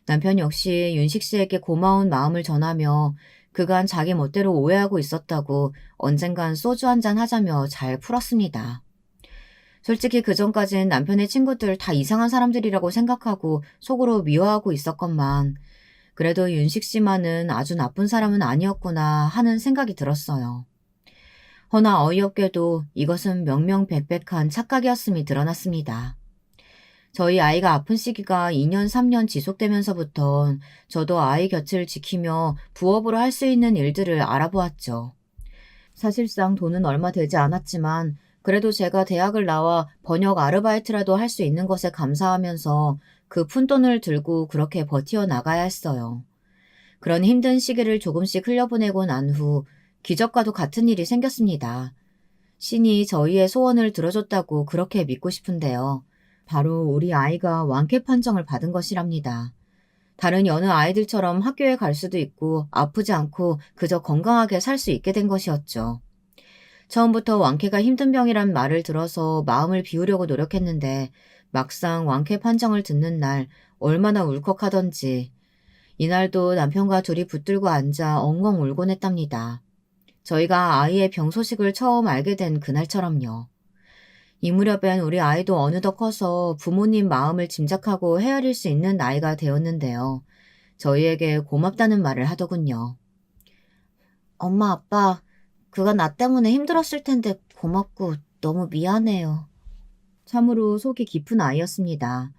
남편 역시 윤식 씨에게 고마운 마음을 전하며 그간 자기 멋대로 오해하고 있었다고 언젠간 소주 한잔 하자며 잘 풀었습니다. 솔직히 그전까진 남편의 친구들 다 이상한 사람들이라고 생각하고 속으로 미워하고 있었건만 그래도 윤식 씨만은 아주 나쁜 사람은 아니었구나 하는 생각이 들었어요. 허나 어이없게도 이것은 명명백백한 착각이었음이 드러났습니다. 저희 아이가 아픈 시기가 2년, 3년 지속되면서부터 저도 아이 곁을 지키며 부업으로 할 수 있는 일들을 알아보았죠. 사실상 돈은 얼마 되지 않았지만 그래도 제가 대학을 나와 번역 아르바이트라도 할 수 있는 것에 감사하면서 그 푼돈을 들고 그렇게 버티어 나가야 했어요. 그런 힘든 시기를 조금씩 흘려보내고 난 후 기적과도 같은 일이 생겼습니다. 신이 저희의 소원을 들어줬다고 그렇게 믿고 싶은데요. 바로 우리 아이가 완쾌 판정을 받은 것이랍니다. 다른 여느 아이들처럼 학교에 갈 수도 있고 아프지 않고 그저 건강하게 살 수 있게 된 것이었죠. 처음부터 완쾌가 힘든 병이란 말을 들어서 마음을 비우려고 노력했는데 막상 완쾌 판정을 듣는 날 얼마나 울컥하던지 이날도 남편과 둘이 붙들고 앉아 엉엉 울곤 했답니다. 저희가 아이의 병 소식을 처음 알게 된 그날처럼요. 이 무렵엔 우리 아이도 어느덧 커서 부모님 마음을 짐작하고 헤아릴 수 있는 나이가 되었는데요. 저희에게 고맙다는 말을 하더군요. 엄마, 아빠, 그간 나 때문에 힘들었을 텐데 고맙고 너무 미안해요. 참으로 속이 깊은 아이였습니다.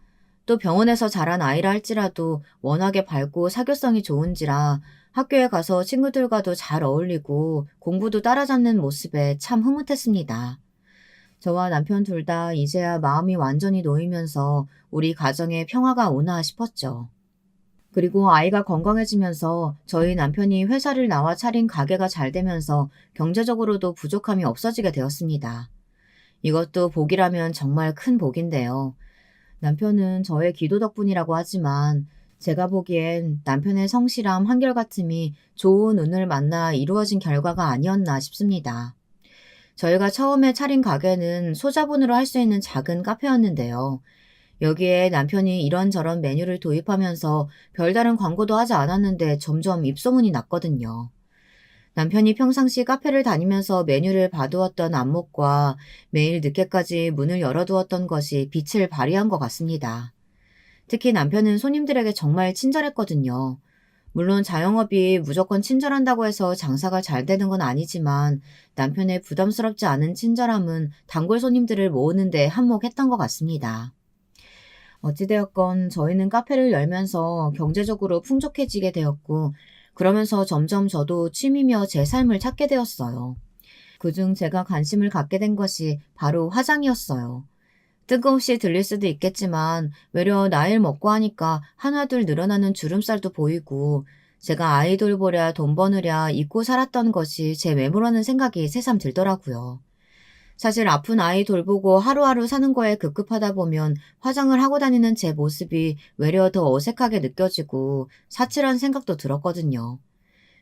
또 병원에서 자란 아이라 할지라도 워낙에 밝고 사교성이 좋은지라 학교에 가서 친구들과도 잘 어울리고 공부도 따라잡는 모습에 참 흐뭇했습니다. 저와 남편 둘 다 이제야 마음이 완전히 놓이면서 우리 가정에 평화가 오나 싶었죠. 그리고 아이가 건강해지면서 저희 남편이 회사를 나와 차린 가게가 잘 되면서 경제적으로도 부족함이 없어지게 되었습니다. 이것도 복이라면 정말 큰 복인데요. 남편은 저의 기도 덕분이라고 하지만 제가 보기엔 남편의 성실함, 한결같음이 좋은 운을 만나 이루어진 결과가 아니었나 싶습니다. 저희가 처음에 차린 가게는 소자본으로 할 수 있는 작은 카페였는데요. 여기에 남편이 이런저런 메뉴를 도입하면서 별다른 광고도 하지 않았는데 점점 입소문이 났거든요. 남편이 평상시 카페를 다니면서 메뉴를 봐두었던 안목과 매일 늦게까지 문을 열어두었던 것이 빛을 발휘한 것 같습니다. 특히 남편은 손님들에게 정말 친절했거든요. 물론 자영업이 무조건 친절한다고 해서 장사가 잘 되는 건 아니지만 남편의 부담스럽지 않은 친절함은 단골 손님들을 모으는데 한몫했던 것 같습니다. 어찌되었건 저희는 카페를 열면서 경제적으로 풍족해지게 되었고 그러면서 점점 저도 취미며 제 삶을 찾게 되었어요. 그중 제가 관심을 갖게 된 것이 바로 화장이었어요. 뜬금없이 들릴 수도 있겠지만 외려 나이를 먹고 하니까 하나둘 늘어나는 주름살도 보이고 제가 아이 돌보랴 돈 버느랴 잊고 살았던 것이 제 외모라는 생각이 새삼 들더라고요. 사실 아픈 아이 돌보고 하루하루 사는 거에 급급하다 보면 화장을 하고 다니는 제 모습이 외려 더 어색하게 느껴지고 사치란 생각도 들었거든요.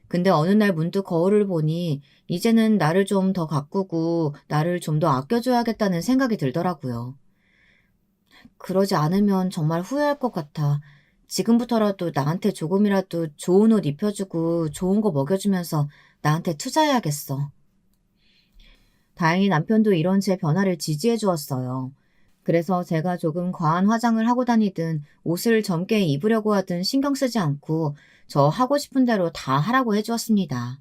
근데 어느 날 문득 거울을 보니 이제는 나를 좀 더 가꾸고 나를 좀 더 아껴줘야겠다는 생각이 들더라고요. 그러지 않으면 정말 후회할 것 같아. 지금부터라도 나한테 조금이라도 좋은 옷 입혀주고 좋은 거 먹여주면서 나한테 투자해야겠어. 다행히 남편도 이런 제 변화를 지지해 주었어요. 그래서 제가 조금 과한 화장을 하고 다니든 옷을 젊게 입으려고 하든 신경 쓰지 않고 저 하고 싶은 대로 다 하라고 해주었습니다.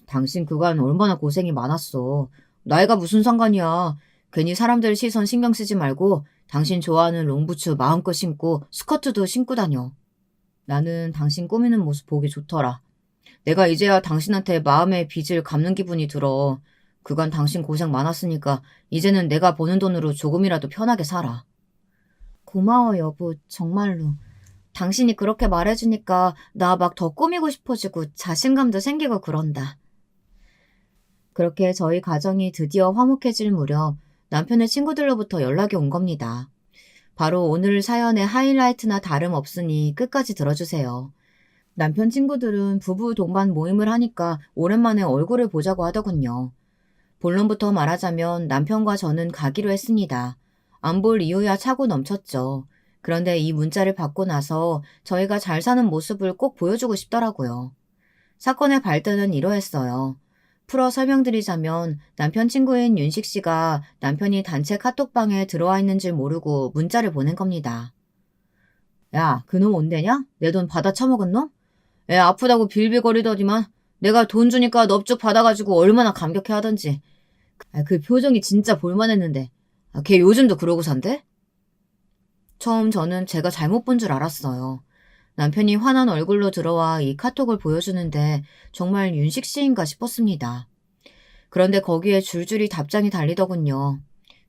당신 그간 얼마나 고생이 많았어. 나이가 무슨 상관이야. 괜히 사람들 시선 신경 쓰지 말고 당신 좋아하는 롱부츠 마음껏 신고 스커트도 신고 다녀. 나는 당신 꾸미는 모습 보기 좋더라. 내가 이제야 당신한테 마음의 빚을 갚는 기분이 들어. 그간 당신 고생 많았으니까 이제는 내가 버는 돈으로 조금이라도 편하게 살아. 고마워, 여보. 정말로. 당신이 그렇게 말해주니까 나 막 더 꾸미고 싶어지고 자신감도 생기고 그런다. 그렇게 저희 가정이 드디어 화목해질 무렵 남편의 친구들로부터 연락이 온 겁니다. 바로 오늘 사연의 하이라이트나 다름없으니 끝까지 들어주세요. 남편 친구들은 부부 동반 모임을 하니까 오랜만에 얼굴을 보자고 하더군요. 본론부터 말하자면 남편과 저는 가기로 했습니다. 안 볼 이유야 차고 넘쳤죠. 그런데 이 문자를 받고 나서 저희가 잘 사는 모습을 꼭 보여주고 싶더라고요. 사건의 발단은 이러했어요. 풀어 설명드리자면 남편 친구인 윤식 씨가 남편이 단체 카톡방에 들어와 있는 줄 모르고 문자를 보낸 겁니다. 야, 그놈 온대냐? 내 돈 받아 처먹은 놈? 애 아프다고 빌빌거리더니만 내가 돈 주니까 넙죽 받아가지고 얼마나 감격해 하던지. 그 표정이 진짜 볼만했는데. 걔 요즘도 그러고 산대? 처음 저는 제가 잘못 본 줄 알았어요. 남편이 화난 얼굴로 들어와 이 카톡을 보여주는데 정말 윤식 씨인가 싶었습니다. 그런데 거기에 줄줄이 답장이 달리더군요.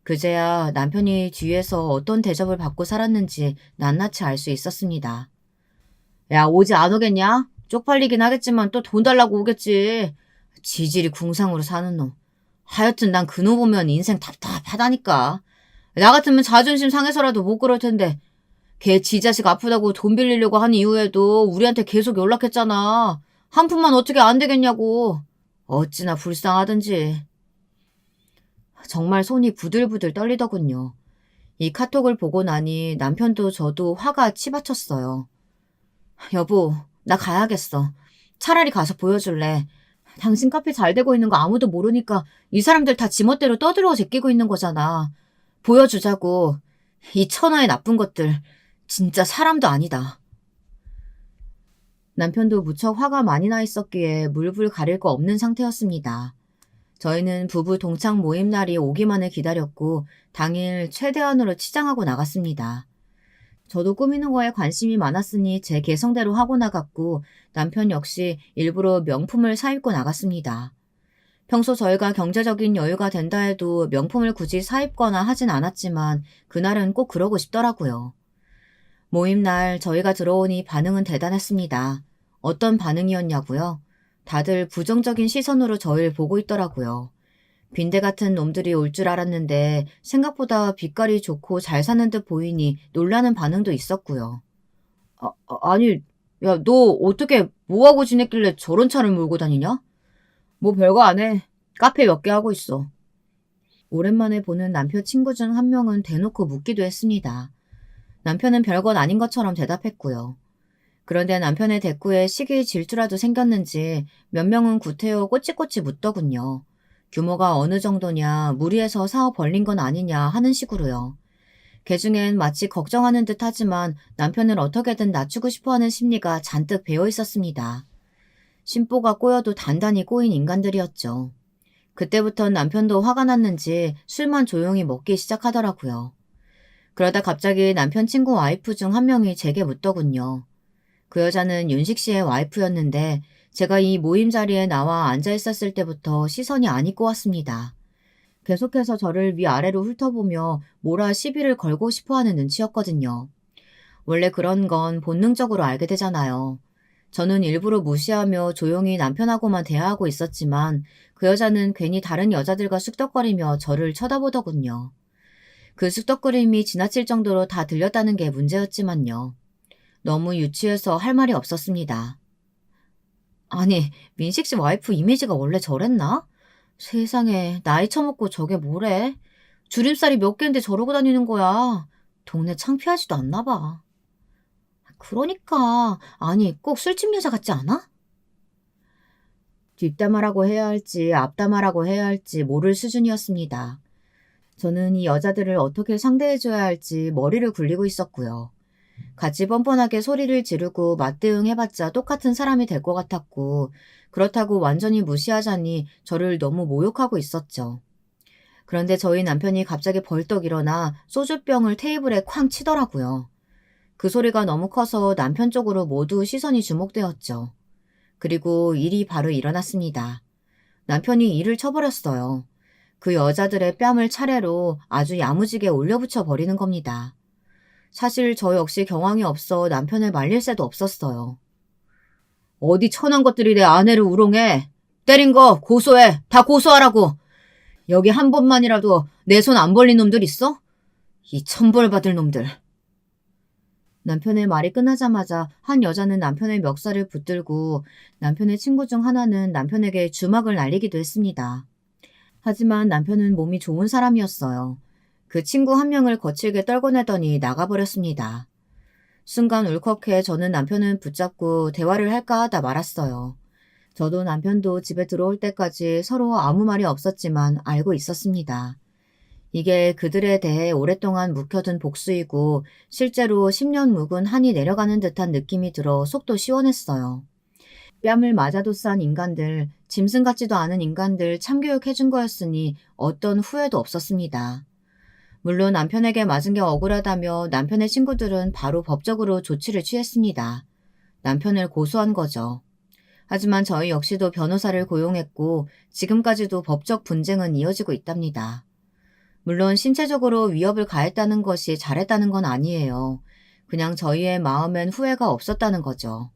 그제야 남편이 뒤에서 어떤 대접을 받고 살았는지 낱낱이 알 수 있었습니다. 야, 오지 안 오겠냐? 쪽팔리긴 하겠지만 또 돈 달라고 오겠지. 지질이 궁상으로 사는 놈. 하여튼 난 그놈 보면 인생 답답하다니까. 나 같으면 자존심 상해서라도 못 그럴 텐데 걔 지 자식 아프다고 돈 빌리려고 한 이후에도 우리한테 계속 연락했잖아. 한 푼만 어떻게 안 되겠냐고. 어찌나 불쌍하든지. 정말 손이 부들부들 떨리더군요. 이 카톡을 보고 나니 남편도 저도 화가 치받쳤어요. 여보, 나 가야겠어. 차라리 가서 보여줄래. 당신 카페 잘 되고 있는 거 아무도 모르니까 이 사람들 다 지멋대로 떠들어 제끼고 있는 거잖아. 보여주자고. 이 천하의 나쁜 것들. 진짜 사람도 아니다. 남편도 무척 화가 많이 나 있었기에 물불 가릴 거 없는 상태였습니다. 저희는 부부 동창 모임 날이 오기만을 기다렸고 당일 최대한으로 치장하고 나갔습니다. 저도 꾸미는 거에 관심이 많았으니 제 개성대로 하고 나갔고 남편 역시 일부러 명품을 사입고 나갔습니다. 평소 저희가 경제적인 여유가 된다 해도 명품을 굳이 사입거나 하진 않았지만 그날은 꼭 그러고 싶더라고요. 모임 날 저희가 들어오니 반응은 대단했습니다. 어떤 반응이었냐고요? 다들 부정적인 시선으로 저희를 보고 있더라고요. 빈대 같은 놈들이 올 줄 알았는데 생각보다 빛깔이 좋고 잘 사는 듯 보이니 놀라는 반응도 있었고요. 아니, 야, 너 어떻게 뭐하고 지냈길래 저런 차를 몰고 다니냐? 뭐 별거 안 해. 카페 몇 개 하고 있어. 오랜만에 보는 남편 친구 중 한 명은 대놓고 묻기도 했습니다. 남편은 별건 아닌 것처럼 대답했고요. 그런데 남편의 대꾸에 시기 질투라도 생겼는지 몇 명은 구태여 꼬치꼬치 묻더군요. 규모가 어느 정도냐, 무리해서 사업 벌린 건 아니냐 하는 식으로요. 개중엔 마치 걱정하는 듯 하지만 남편을 어떻게든 낮추고 싶어하는 심리가 잔뜩 배어 있었습니다. 심보가 꼬여도 단단히 꼬인 인간들이었죠. 그때부터 남편도 화가 났는지 술만 조용히 먹기 시작하더라고요. 그러다 갑자기 남편 친구 와이프 중 한 명이 제게 묻더군요. 그 여자는 윤식 씨의 와이프였는데 제가 이 모임 자리에 나와 앉아 있었을 때부터 시선이 안 입고 왔습니다. 계속해서 저를 위아래로 훑어보며 뭐라 시비를 걸고 싶어하는 눈치였거든요. 원래 그런 건 본능적으로 알게 되잖아요. 저는 일부러 무시하며 조용히 남편하고만 대화하고 있었지만 그 여자는 괜히 다른 여자들과 쑥덕거리며 저를 쳐다보더군요. 그 쑥덕거림이 지나칠 정도로 다 들렸다는 게 문제였지만요. 너무 유치해서 할 말이 없었습니다. 아니, 민식 씨 와이프 이미지가 원래 저랬나? 세상에, 나이 처먹고 저게 뭐래? 주름살이 몇 개인데 저러고 다니는 거야. 동네 창피하지도 않나 봐. 그러니까, 아니, 꼭 술집 여자 같지 않아? 뒷담화라고 해야 할지 앞담화라고 해야 할지 모를 수준이었습니다. 저는 이 여자들을 어떻게 상대해줘야 할지 머리를 굴리고 있었고요. 같이 뻔뻔하게 소리를 지르고 맞대응해봤자 똑같은 사람이 될 것 같았고 그렇다고 완전히 무시하자니 저를 너무 모욕하고 있었죠. 그런데 저희 남편이 갑자기 벌떡 일어나 소주병을 테이블에 쾅 치더라고요. 그 소리가 너무 커서 남편 쪽으로 모두 시선이 주목되었죠. 그리고 일이 바로 일어났습니다. 남편이 일을 쳐버렸어요. 그 여자들의 뺨을 차례로 아주 야무지게 올려붙여 버리는 겁니다. 사실 저 역시 경황이 없어 남편을 말릴 새도 없었어요. 어디 천한 것들이 내 아내를 우롱해. 때린 거 고소해. 다 고소하라고. 여기 한 번만이라도 내 손 안 벌린 놈들 있어? 이 천벌 받을 놈들. 남편의 말이 끝나자마자 한 여자는 남편의 멱살을 붙들고 남편의 친구 중 하나는 남편에게 주먹을 날리기도 했습니다. 하지만 남편은 몸이 좋은 사람이었어요. 그 친구 한 명을 거칠게 떨궈내더니 나가버렸습니다. 순간 울컥해 저는 남편을 붙잡고 대화를 할까 하다 말았어요. 저도 남편도 집에 들어올 때까지 서로 아무 말이 없었지만 알고 있었습니다. 이게 그들에 대해 오랫동안 묵혀둔 복수이고 실제로 10년 묵은 한이 내려가는 듯한 느낌이 들어 속도 시원했어요. 뺨을 맞아도 싼 인간들, 짐승 같지도 않은 인간들 참교육해준 거였으니 어떤 후회도 없었습니다. 물론 남편에게 맞은 게 억울하다며 남편의 친구들은 바로 법적으로 조치를 취했습니다. 남편을 고소한 거죠. 하지만 저희 역시도 변호사를 고용했고 지금까지도 법적 분쟁은 이어지고 있답니다. 물론 신체적으로 위협을 가했다는 것이 잘했다는 건 아니에요. 그냥 저희의 마음엔 후회가 없었다는 거죠.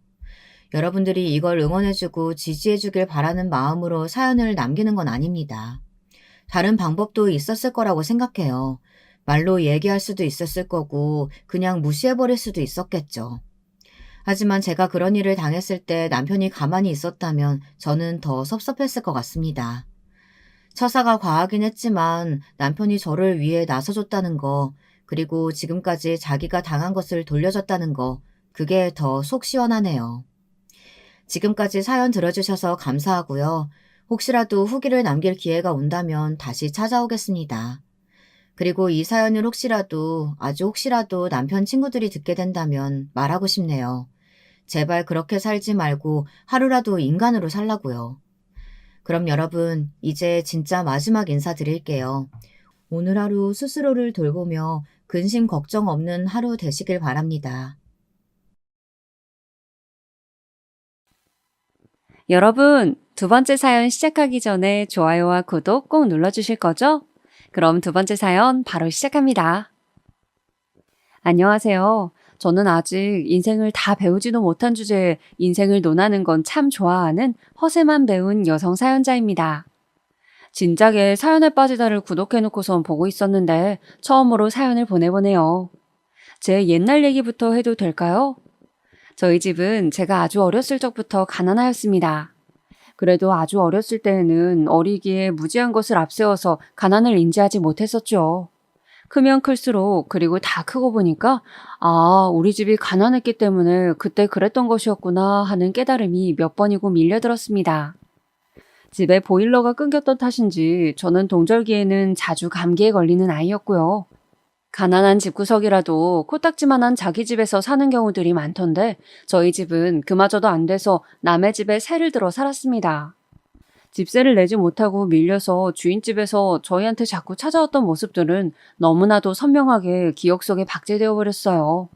여러분들이 이걸 응원해주고 지지해주길 바라는 마음으로 사연을 남기는 건 아닙니다. 다른 방법도 있었을 거라고 생각해요. 말로 얘기할 수도 있었을 거고 그냥 무시해버릴 수도 있었겠죠. 하지만 제가 그런 일을 당했을 때 남편이 가만히 있었다면 저는 더 섭섭했을 것 같습니다. 처사가 과하긴 했지만 남편이 저를 위해 나서줬다는 거, 그리고 지금까지 자기가 당한 것을 돌려줬다는 거, 그게 더 속 시원하네요. 지금까지 사연 들어주셔서 감사하고요. 혹시라도 후기를 남길 기회가 온다면 다시 찾아오겠습니다. 그리고 이 사연을 혹시라도, 아주 혹시라도 남편 친구들이 듣게 된다면 말하고 싶네요. 제발 그렇게 살지 말고 하루라도 인간으로 살라고요. 그럼 여러분, 이제 진짜 마지막 인사드릴게요. 오늘 하루 스스로를 돌보며 근심 걱정 없는 하루 되시길 바랍니다. 여러분, 두 번째 사연 시작하기 전에 좋아요와 구독 꼭 눌러주실 거죠? 그럼 두 번째 사연 바로 시작합니다. 안녕하세요. 저는 아직 인생을 다 배우지도 못한 주제에 인생을 논하는 건 참 좋아하는 허세만 배운 여성 사연자입니다. 진작에 사연에 빠지다를 구독해놓고선 보고 있었는데 처음으로 사연을 보내보네요. 제 옛날 얘기부터 해도 될까요? 저희 집은 제가 아주 어렸을 적부터 가난하였습니다. 그래도 아주 어렸을 때에는 어리기에 무지한 것을 앞세워서 가난을 인지하지 못했었죠. 크면 클수록 그리고 다 크고 보니까 우리 집이 가난했기 때문에 그때 그랬던 것이었구나 하는 깨달음이 몇 번이고 밀려들었습니다. 집에 보일러가 끊겼던 탓인지 저는 동절기에는 자주 감기에 걸리는 아이였고요. 가난한 집구석이라도 코딱지만한 자기 집에서 사는 경우들이 많던데 저희 집은 그마저도 안 돼서 남의 집에 세를 들어 살았습니다. 집세를 내지 못하고 밀려서 주인집에서 저희한테 자꾸 찾아왔던 모습들은 너무나도 선명하게 기억 속에 박제되어 버렸어요.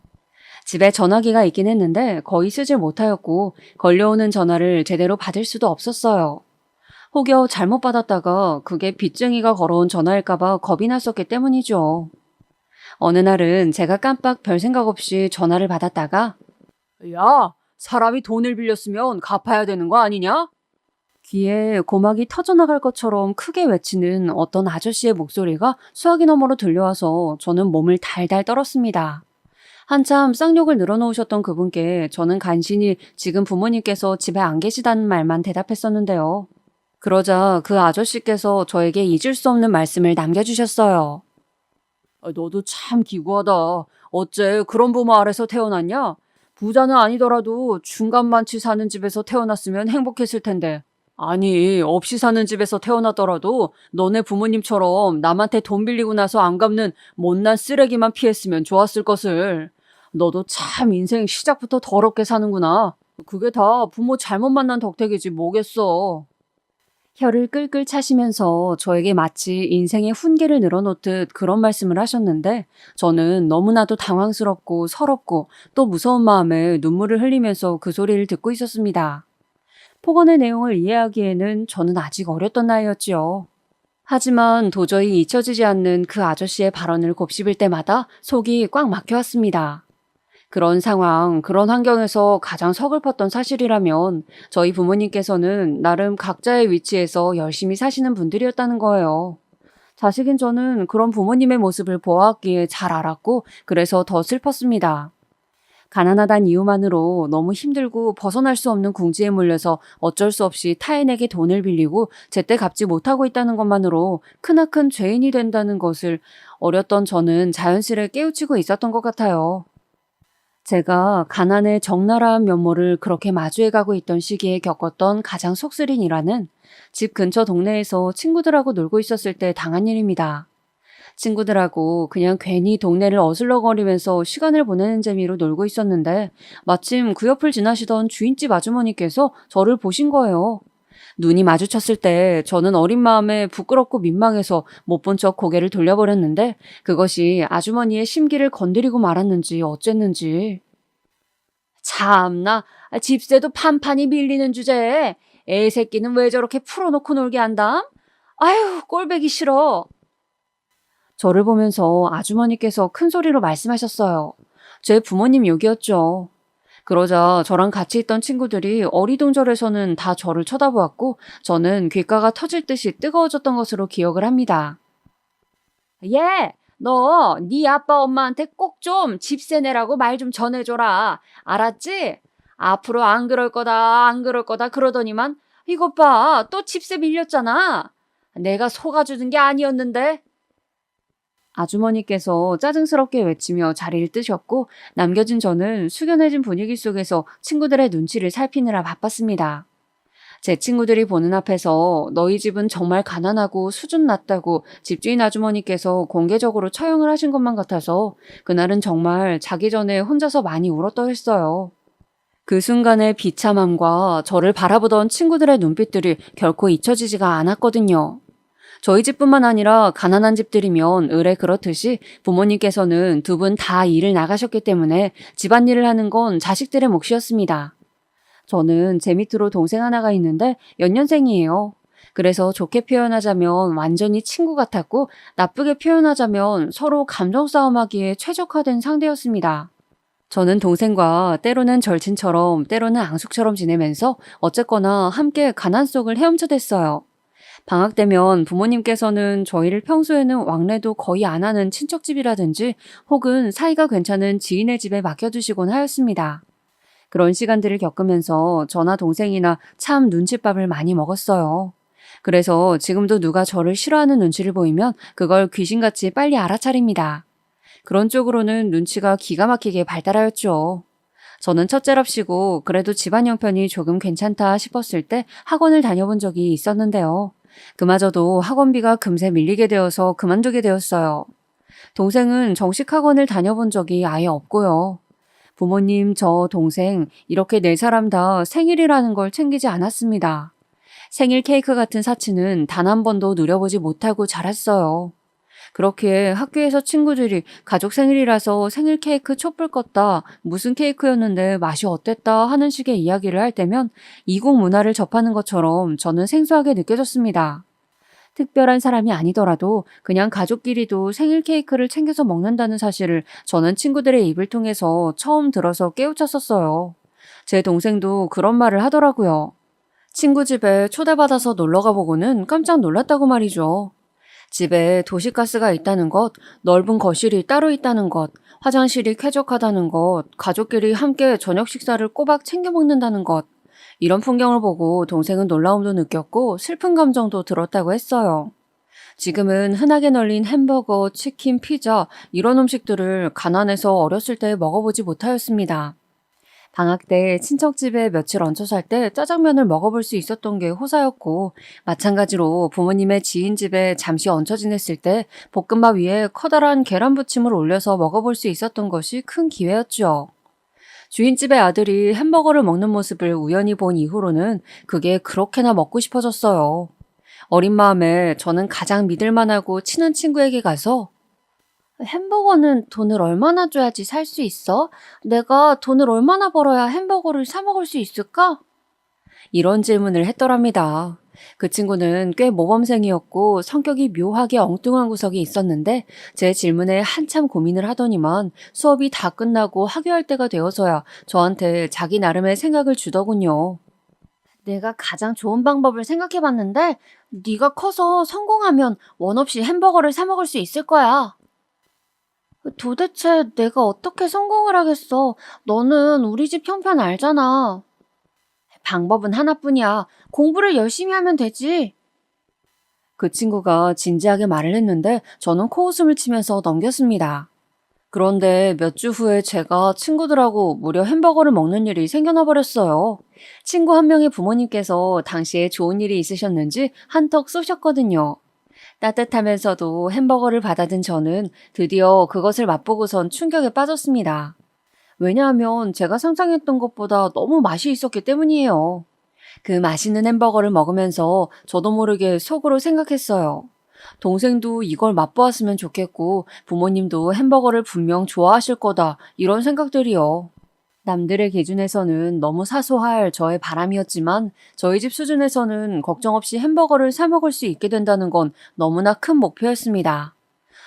집에 전화기가 있긴 했는데 거의 쓰질 못하였고 걸려오는 전화를 제대로 받을 수도 없었어요. 혹여 잘못 받았다가 그게 빚쟁이가 걸어온 전화일까봐 겁이 났었기 때문이죠. 어느 날은 제가 깜빡 별 생각 없이 전화를 받았다가 야, 사람이 돈을 빌렸으면 갚아야 되는 거 아니냐? 귀에 고막이 터져나갈 것처럼 크게 외치는 어떤 아저씨의 목소리가 수화기 너머로 들려와서 저는 몸을 달달 떨었습니다. 한참 쌍욕을 늘어놓으셨던 그분께 저는 간신히 지금 부모님께서 집에 안 계시다는 말만 대답했었는데요. 그러자 그 아저씨께서 저에게 잊을 수 없는 말씀을 남겨주셨어요. 너도 참 기구하다. 어째 그런 부모 아래서 태어났냐? 부자는 아니더라도 중간만치 사는 집에서 태어났으면 행복했을 텐데. 아니, 없이 사는 집에서 태어났더라도 너네 부모님처럼 남한테 돈 빌리고 나서 안 갚는 못난 쓰레기만 피했으면 좋았을 것을. 너도 참 인생 시작부터 더럽게 사는구나. 그게 다 부모 잘못 만난 덕택이지 뭐겠어. 혀를 끌끌 차시면서 저에게 마치 인생의 훈계를 늘어놓듯 그런 말씀을 하셨는데 저는 너무나도 당황스럽고 서럽고 또 무서운 마음에 눈물을 흘리면서 그 소리를 듣고 있었습니다. 폭언의 내용을 이해하기에는 저는 아직 어렸던 나이였지요. 하지만 도저히 잊혀지지 않는 그 아저씨의 발언을 곱씹을 때마다 속이 꽉 막혀왔습니다. 그런 상황, 그런 환경에서 가장 서글펐던 사실이라면 저희 부모님께서는 나름 각자의 위치에서 열심히 사시는 분들이었다는 거예요. 자식인 저는 그런 부모님의 모습을 보았기에 잘 알았고 그래서 더 슬펐습니다. 가난하단 이유만으로 너무 힘들고 벗어날 수 없는 궁지에 몰려서 어쩔 수 없이 타인에게 돈을 빌리고 제때 갚지 못하고 있다는 것만으로 크나큰 죄인이 된다는 것을 어렸던 저는 자연스레 깨우치고 있었던 것 같아요. 제가 가난의 적나라한 면모를 그렇게 마주해가고 있던 시기에 겪었던 가장 속쓰린 일화는 집 근처 동네에서 친구들하고 놀고 있었을 때 당한 일입니다. 친구들하고 그냥 괜히 동네를 어슬렁거리면서 시간을 보내는 재미로 놀고 있었는데 마침 그 옆을 지나시던 주인집 아주머니께서 저를 보신 거예요. 눈이 마주쳤을 때 저는 어린 마음에 부끄럽고 민망해서 못 본 척 고개를 돌려버렸는데 그것이 아주머니의 심기를 건드리고 말았는지 어쨌는지. 참나, 집세도 판판이 밀리는 주제에 애 새끼는 왜 저렇게 풀어놓고 놀게 한담? 아유, 꼴배기 싫어. 저를 보면서 아주머니께서 큰 소리로 말씀하셨어요. 제 부모님 욕이었죠. 그러자 저랑 같이 있던 친구들이 어리둥절해서는 다 저를 쳐다보았고 저는 귓가가 터질 듯이 뜨거워졌던 것으로 기억을 합니다. 예, 너 네 아빠 엄마한테 꼭 좀 집세 내라고 말 좀 전해줘라. 알았지? 앞으로 안 그럴 거다 안 그럴 거다 그러더니만 이것 봐, 또 집세 밀렸잖아. 내가 속아주는 게 아니었는데. 아주머니께서 짜증스럽게 외치며 자리를 뜨셨고 남겨진 저는 숙연해진 분위기 속에서 친구들의 눈치를 살피느라 바빴습니다. 제 친구들이 보는 앞에서 너희 집은 정말 가난하고 수준 낮다고 집주인 아주머니께서 공개적으로 처형을 하신 것만 같아서 그날은 정말 자기 전에 혼자서 많이 울었다 했어요. 그 순간의 비참함과 저를 바라보던 친구들의 눈빛들이 결코 잊혀지지가 않았거든요. 저희 집뿐만 아니라 가난한 집들이면 의뢰 그렇듯이 부모님께서는 두 분 다 일을 나가셨기 때문에 집안일을 하는 건 자식들의 몫이었습니다. 저는 제 밑으로 동생 하나가 있는데 연년생이에요. 그래서 좋게 표현하자면 완전히 친구 같았고 나쁘게 표현하자면 서로 감정 싸움하기에 최적화된 상대였습니다. 저는 동생과 때로는 절친처럼 때로는 앙숙처럼 지내면서 어쨌거나 함께 가난 속을 헤엄쳐댔어요. 방학 때면 부모님께서는 저희를 평소에는 왕래도 거의 안 하는 친척집이라든지 혹은 사이가 괜찮은 지인의 집에 맡겨두시곤 하였습니다. 그런 시간들을 겪으면서 저나 동생이나 참 눈칫밥을 많이 먹었어요. 그래서 지금도 누가 저를 싫어하는 눈치를 보이면 그걸 귀신같이 빨리 알아차립니다. 그런 쪽으로는 눈치가 기가 막히게 발달하였죠. 저는 첫째랍시고 그래도 집안 형편이 조금 괜찮다 싶었을 때 학원을 다녀본 적이 있었는데요. 그마저도 학원비가 금세 밀리게 되어서 그만두게 되었어요. 동생은 정식 학원을 다녀본 적이 아예 없고요. 부모님, 저, 동생 이렇게 네 사람 다 생일이라는 걸 챙기지 않았습니다. 생일 케이크 같은 사치는 단 한 번도 누려보지 못하고 자랐어요. 그렇게 학교에서 친구들이 가족 생일이라서 생일 케이크 촛불 껐다, 무슨 케이크였는데 맛이 어땠다 하는 식의 이야기를 할 때면 이국 문화를 접하는 것처럼 저는 생소하게 느껴졌습니다. 특별한 사람이 아니더라도 그냥 가족끼리도 생일 케이크를 챙겨서 먹는다는 사실을 저는 친구들의 입을 통해서 처음 들어서 깨우쳤었어요. 제 동생도 그런 말을 하더라고요. 친구 집에 초대받아서 놀러가 보고는 깜짝 놀랐다고 말이죠. 집에 도시가스가 있다는 것, 넓은 거실이 따로 있다는 것, 화장실이 쾌적하다는 것, 가족끼리 함께 저녁 식사를 꼬박 챙겨 먹는다는 것. 이런 풍경을 보고 동생은 놀라움도 느꼈고 슬픈 감정도 들었다고 했어요. 지금은 흔하게 널린 햄버거, 치킨, 피자 이런 음식들을 가난해서 어렸을 때 먹어보지 못하였습니다. 방학 때 친척집에 며칠 얹혀 살 때 짜장면을 먹어볼 수 있었던 게 호사였고, 마찬가지로 부모님의 지인 집에 잠시 얹혀 지냈을 때 볶음밥 위에 커다란 계란 부침을 올려서 먹어볼 수 있었던 것이 큰 기회였죠. 주인집의 아들이 햄버거를 먹는 모습을 우연히 본 이후로는 그게 그렇게나 먹고 싶어졌어요. 어린 마음에 저는 가장 믿을만하고 친한 친구에게 가서 햄버거는 돈을 얼마나 줘야지 살 수 있어? 내가 돈을 얼마나 벌어야 햄버거를 사 먹을 수 있을까? 이런 질문을 했더랍니다. 그 친구는 꽤 모범생이었고 성격이 묘하게 엉뚱한 구석이 있었는데 제 질문에 한참 고민을 하더니만 수업이 다 끝나고 하교할 때가 되어서야 저한테 자기 나름의 생각을 주더군요. 내가 가장 좋은 방법을 생각해봤는데 네가 커서 성공하면 원 없이 햄버거를 사 먹을 수 있을 거야. 도대체 내가 어떻게 성공을 하겠어? 너는 우리 집 형편 알잖아. 방법은 하나뿐이야. 공부를 열심히 하면 되지. 그 친구가 진지하게 말을 했는데 저는 코웃음을 치면서 넘겼습니다. 그런데 몇 주 후에 제가 친구들하고 무려 햄버거를 먹는 일이 생겨나 버렸어요. 친구 한 명의 부모님께서 당시에 좋은 일이 있으셨는지 한턱 쏘셨거든요. 따뜻하면서도 햄버거를 받아든 저는 드디어 그것을 맛보고선 충격에 빠졌습니다. 왜냐하면 제가 상상했던 것보다 너무 맛이 있었기 때문이에요. 그 맛있는 햄버거를 먹으면서 저도 모르게 속으로 생각했어요. 동생도 이걸 맛보았으면 좋겠고 부모님도 햄버거를 분명 좋아하실 거다 이런 생각들이요. 남들의 기준에서는 너무 사소할 저의 바람이었지만 저희 집 수준에서는 걱정 없이 햄버거를 사 먹을 수 있게 된다는 건 너무나 큰 목표였습니다.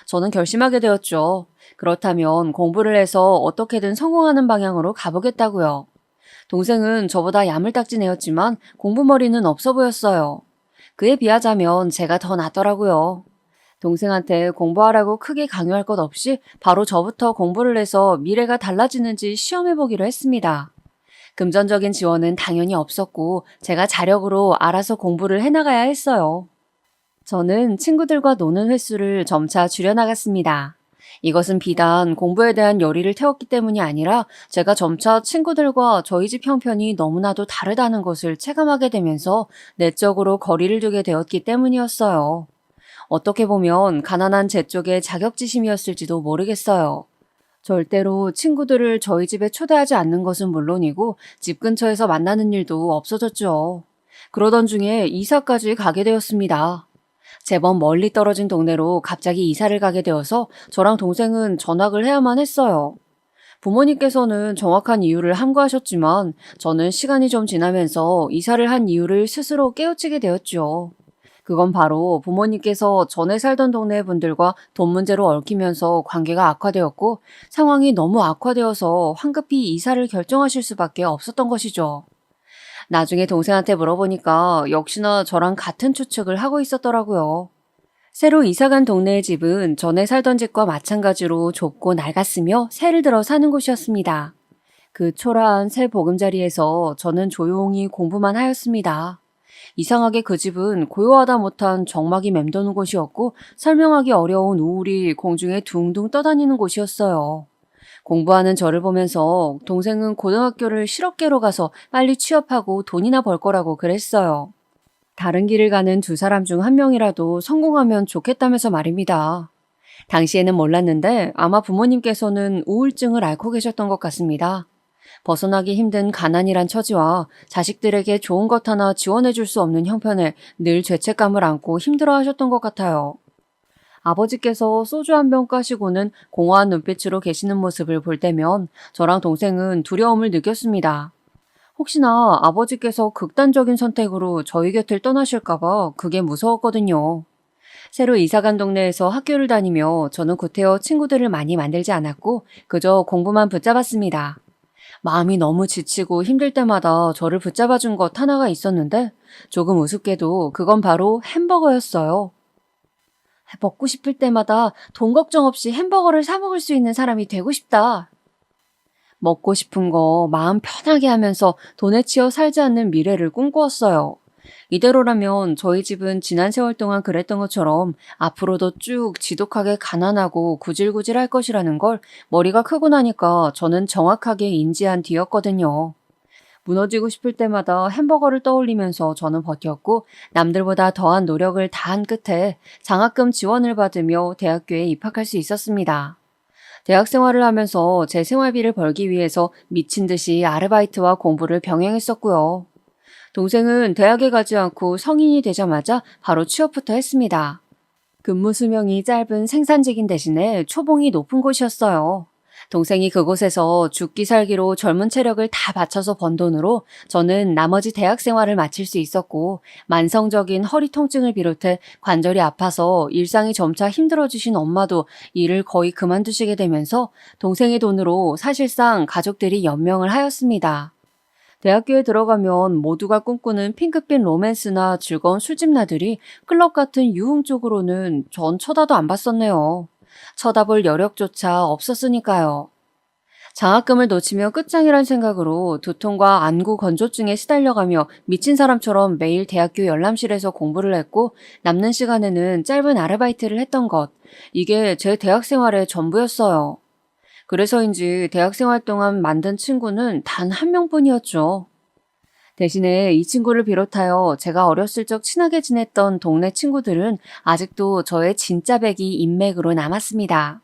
저는 결심하게 되었죠. 그렇다면 공부를 해서 어떻게든 성공하는 방향으로 가보겠다고요. 동생은 저보다 야물딱진 애였지만 공부머리는 없어 보였어요. 그에 비하자면 제가 더 낫더라고요. 동생한테 공부하라고 크게 강요할 것 없이 바로 저부터 공부를 해서 미래가 달라지는지 시험해보기로 했습니다. 금전적인 지원은 당연히 없었고 제가 자력으로 알아서 공부를 해나가야 했어요. 저는 친구들과 노는 횟수를 점차 줄여나갔습니다. 이것은 비단 공부에 대한 열의를 태웠기 때문이 아니라 제가 점차 친구들과 저희 집 형편이 너무나도 다르다는 것을 체감하게 되면서 내적으로 거리를 두게 되었기 때문이었어요. 어떻게 보면 가난한 제 쪽의 자격지심이었을지도 모르겠어요. 절대로 친구들을 저희 집에 초대하지 않는 것은 물론이고 집 근처에서 만나는 일도 없어졌죠. 그러던 중에 이사까지 가게 되었습니다. 제법 멀리 떨어진 동네로 갑자기 이사를 가게 되어서 저랑 동생은 전학을 해야만 했어요. 부모님께서는 정확한 이유를 함구하셨지만 저는 시간이 좀 지나면서 이사를 한 이유를 스스로 깨우치게 되었죠. 그건 바로 부모님께서 전에 살던 동네 분들과 돈 문제로 얽히면서 관계가 악화되었고 상황이 너무 악화되어서 황급히 이사를 결정하실 수밖에 없었던 것이죠. 나중에 동생한테 물어보니까 역시나 저랑 같은 추측을 하고 있었더라고요. 새로 이사간 동네의 집은 전에 살던 집과 마찬가지로 좁고 낡았으며 새를 들어 사는 곳이었습니다. 그 초라한 새 보금자리에서 저는 조용히 공부만 하였습니다. 이상하게 그 집은 고요하다 못한 적막이 맴도는 곳이었고 설명하기 어려운 우울이 공중에 둥둥 떠다니는 곳이었어요. 공부하는 저를 보면서 동생은 고등학교를 실업계로 가서 빨리 취업하고 돈이나 벌 거라고 그랬어요. 다른 길을 가는 두 사람 중 한 명이라도 성공하면 좋겠다면서 말입니다. 당시에는 몰랐는데 아마 부모님께서는 우울증을 앓고 계셨던 것 같습니다. 벗어나기 힘든 가난이란 처지와 자식들에게 좋은 것 하나 지원해 줄 수 없는 형편에 늘 죄책감을 안고 힘들어 하셨던 것 같아요. 아버지께서 소주 한 병 까시고는 공허한 눈빛으로 계시는 모습을 볼 때면 저랑 동생은 두려움을 느꼈습니다. 혹시나 아버지께서 극단적인 선택으로 저희 곁을 떠나실까봐 그게 무서웠거든요. 새로 이사간 동네에서 학교를 다니며 저는 구태여 친구들을 많이 만들지 않았고 그저 공부만 붙잡았습니다. 마음이 너무 지치고 힘들 때마다 저를 붙잡아준 것 하나가 있었는데 조금 우습게도 그건 바로 햄버거였어요. 먹고 싶을 때마다 돈 걱정 없이 햄버거를 사 먹을 수 있는 사람이 되고 싶다. 먹고 싶은 거 마음 편하게 하면서 돈에 치여 살지 않는 미래를 꿈꾸었어요. 이대로라면 저희 집은 지난 세월 동안 그랬던 것처럼 앞으로도 쭉 지독하게 가난하고 구질구질할 것이라는 걸 머리가 크고 나니까 저는 정확하게 인지한 뒤였거든요. 무너지고 싶을 때마다 햄버거를 떠올리면서 저는 버텼고 남들보다 더한 노력을 다한 끝에 장학금 지원을 받으며 대학교에 입학할 수 있었습니다. 대학 생활을 하면서 제 생활비를 벌기 위해서 미친 듯이 아르바이트와 공부를 병행했었고요. 동생은 대학에 가지 않고 성인이 되자마자 바로 취업부터 했습니다. 근무 수명이 짧은 생산직인 대신에 초봉이 높은 곳이었어요. 동생이 그곳에서 죽기 살기로 젊은 체력을 다 바쳐서 번 돈으로 저는 나머지 대학 생활을 마칠 수 있었고 만성적인 허리 통증을 비롯해 관절이 아파서 일상이 점차 힘들어지신 엄마도 일을 거의 그만두시게 되면서 동생의 돈으로 사실상 가족들이 연명을 하였습니다. 대학교에 들어가면 모두가 꿈꾸는 핑크빛 로맨스나 즐거운 술집 나들이 클럽 같은 유흥 쪽으로는 전 쳐다도 안 봤었네요. 쳐다볼 여력조차 없었으니까요. 장학금을 놓치면 끝장이란 생각으로 두통과 안구 건조증에 시달려가며 미친 사람처럼 매일 대학교 열람실에서 공부를 했고 남는 시간에는 짧은 아르바이트를 했던 것. 이게 제 대학 생활의 전부였어요. 그래서인지 대학 생활 동안 만든 친구는 단 한 명뿐이었죠. 대신에 이 친구를 비롯하여 제가 어렸을 적 친하게 지냈던 동네 친구들은 아직도 저의 진짜 백이 인맥으로 남았습니다.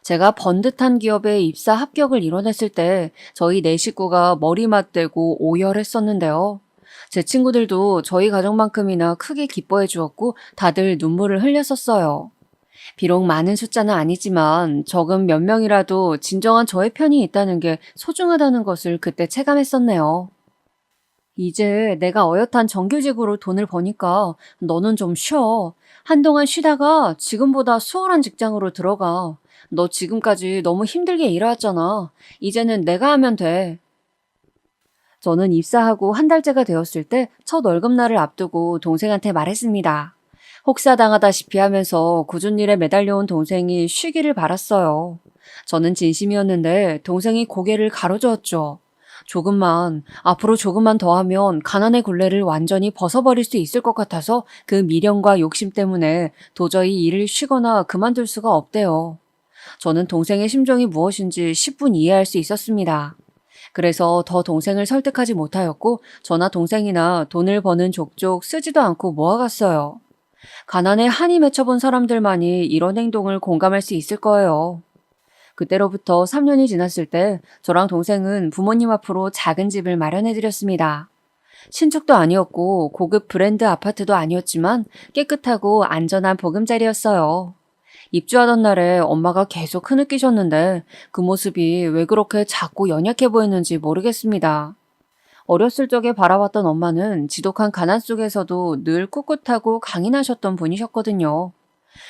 제가 번듯한 기업에 입사 합격을 이뤄냈을 때 저희 네 식구가 머리 맞대고 오열했었는데요. 제 친구들도 저희 가족만큼이나 크게 기뻐해 주었고 다들 눈물을 흘렸었어요. 비록 많은 숫자는 아니지만 적은 몇 명이라도 진정한 저의 편이 있다는 게 소중하다는 것을 그때 체감했었네요. 이제 내가 어엿한 정규직으로 돈을 버니까 너는 좀 쉬어. 한동안 쉬다가 지금보다 수월한 직장으로 들어가. 너 지금까지 너무 힘들게 일해왔잖아. 이제는 내가 하면 돼. 저는 입사하고 한 달째가 되었을 때 첫 월급날을 앞두고 동생한테 말했습니다. 혹사당하다시피 하면서 굳은 일에 매달려온 동생이 쉬기를 바랐어요. 저는 진심이었는데 동생이 고개를 가로저었죠. 앞으로 조금만 더 하면 가난의 굴레를 완전히 벗어버릴 수 있을 것 같아서 그 미련과 욕심 때문에 도저히 일을 쉬거나 그만둘 수가 없대요. 저는 동생의 심정이 무엇인지 10분 이해할 수 있었습니다. 그래서 더 동생을 설득하지 못하였고 저나 동생이나 돈을 버는 족족 쓰지도 않고 모아갔어요. 가난에 한이 맺혀본 사람들만이 이런 행동을 공감할 수 있을 거예요. 그때로부터 3년이 지났을 때 저랑 동생은 부모님 앞으로 작은 집을 마련해드렸습니다. 신축도 아니었고 고급 브랜드 아파트도 아니었지만 깨끗하고 안전한 보금자리였어요. 입주하던 날에 엄마가 계속 흐느끼셨는데 그 모습이 왜 그렇게 작고 연약해 보였는지 모르겠습니다. 어렸을 적에 바라봤던 엄마는 지독한 가난 속에서도 늘 꿋꿋하고 강인하셨던 분이셨거든요.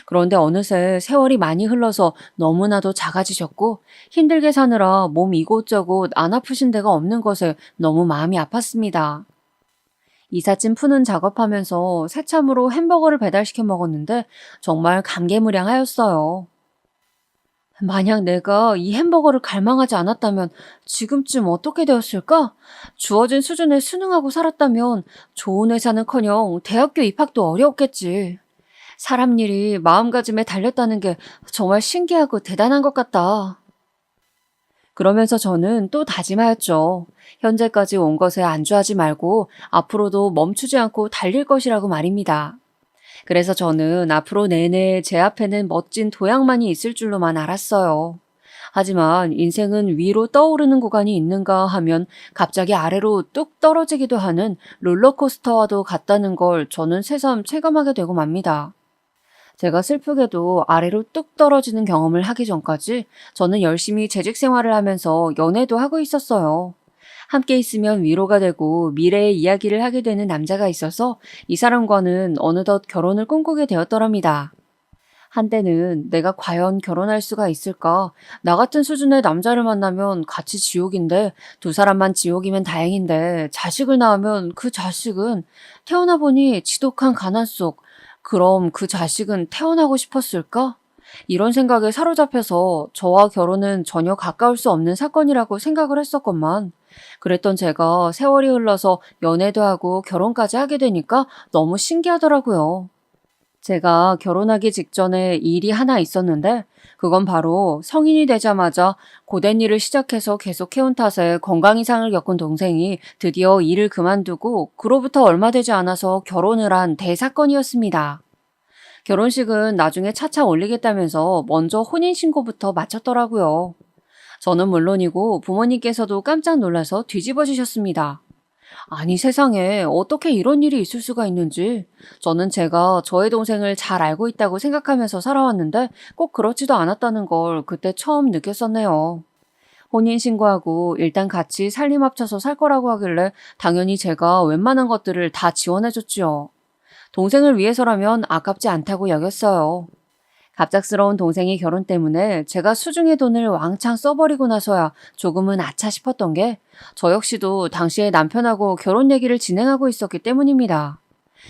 그런데 어느새 세월이 많이 흘러서 너무나도 작아지셨고 힘들게 사느라 몸 이곳저곳 안 아프신 데가 없는 것에 너무 마음이 아팠습니다. 이삿짐 푸는 작업하면서 새참으로 햄버거를 배달시켜 먹었는데 정말 감개무량하였어요. 만약 내가 이 햄버거를 갈망하지 않았다면 지금쯤 어떻게 되었을까? 주어진 수준에 순응하고 살았다면 좋은 회사는커녕 대학교 입학도 어려웠겠지. 사람 일이 마음가짐에 달렸다는 게 정말 신기하고 대단한 것 같다. 그러면서 저는 또 다짐하였죠. 현재까지 온 것에 안주하지 말고 앞으로도 멈추지 않고 달릴 것이라고 말입니다. 그래서 저는 앞으로 내내 제 앞에는 멋진 도약만이 있을 줄로만 알았어요. 하지만 인생은 위로 떠오르는 구간이 있는가 하면 갑자기 아래로 뚝 떨어지기도 하는 롤러코스터와도 같다는 걸 저는 새삼 체감하게 되고 맙니다. 제가 슬프게도 아래로 뚝 떨어지는 경험을 하기 전까지 저는 열심히 재직 생활을 하면서 연애도 하고 있었어요. 함께 있으면 위로가 되고 미래의 이야기를 하게 되는 남자가 있어서 이 사람과는 어느덧 결혼을 꿈꾸게 되었더랍니다. 한때는 내가 과연 결혼할 수가 있을까? 나 같은 수준의 남자를 만나면 같이 지옥인데 두 사람만 지옥이면 다행인데 자식을 낳으면 그 자식은 태어나 보니 지독한 가난 속 그럼 그 자식은 태어나고 싶었을까? 이런 생각에 사로잡혀서 저와 결혼은 전혀 가까울 수 없는 사건이라고 생각을 했었건만 그랬던 제가 세월이 흘러서 연애도 하고 결혼까지 하게 되니까 너무 신기하더라고요. 제가 결혼하기 직전에 일이 하나 있었는데 그건 바로 성인이 되자마자 고된 일을 시작해서 계속 해온 탓에 건강 이상을 겪은 동생이 드디어 일을 그만두고 그로부터 얼마 되지 않아서 결혼을 한 대사건이었습니다. 결혼식은 나중에 차차 올리겠다면서 먼저 혼인신고부터 마쳤더라고요. 저는 물론이고 부모님께서도 깜짝 놀라서 뒤집어지셨습니다. 아니 세상에 어떻게 이런 일이 있을 수가 있는지 저는 제가 저의 동생을 잘 알고 있다고 생각하면서 살아왔는데 꼭 그렇지도 않았다는 걸 그때 처음 느꼈었네요. 혼인신고하고 일단 같이 살림 합쳐서 살 거라고 하길래 당연히 제가 웬만한 것들을 다 지원해줬지요. 동생을 위해서라면 아깝지 않다고 여겼어요. 갑작스러운 동생의 결혼 때문에 제가 수중의 돈을 왕창 써버리고 나서야 조금은 아차 싶었던 게 저 역시도 당시에 남편하고 결혼 얘기를 진행하고 있었기 때문입니다.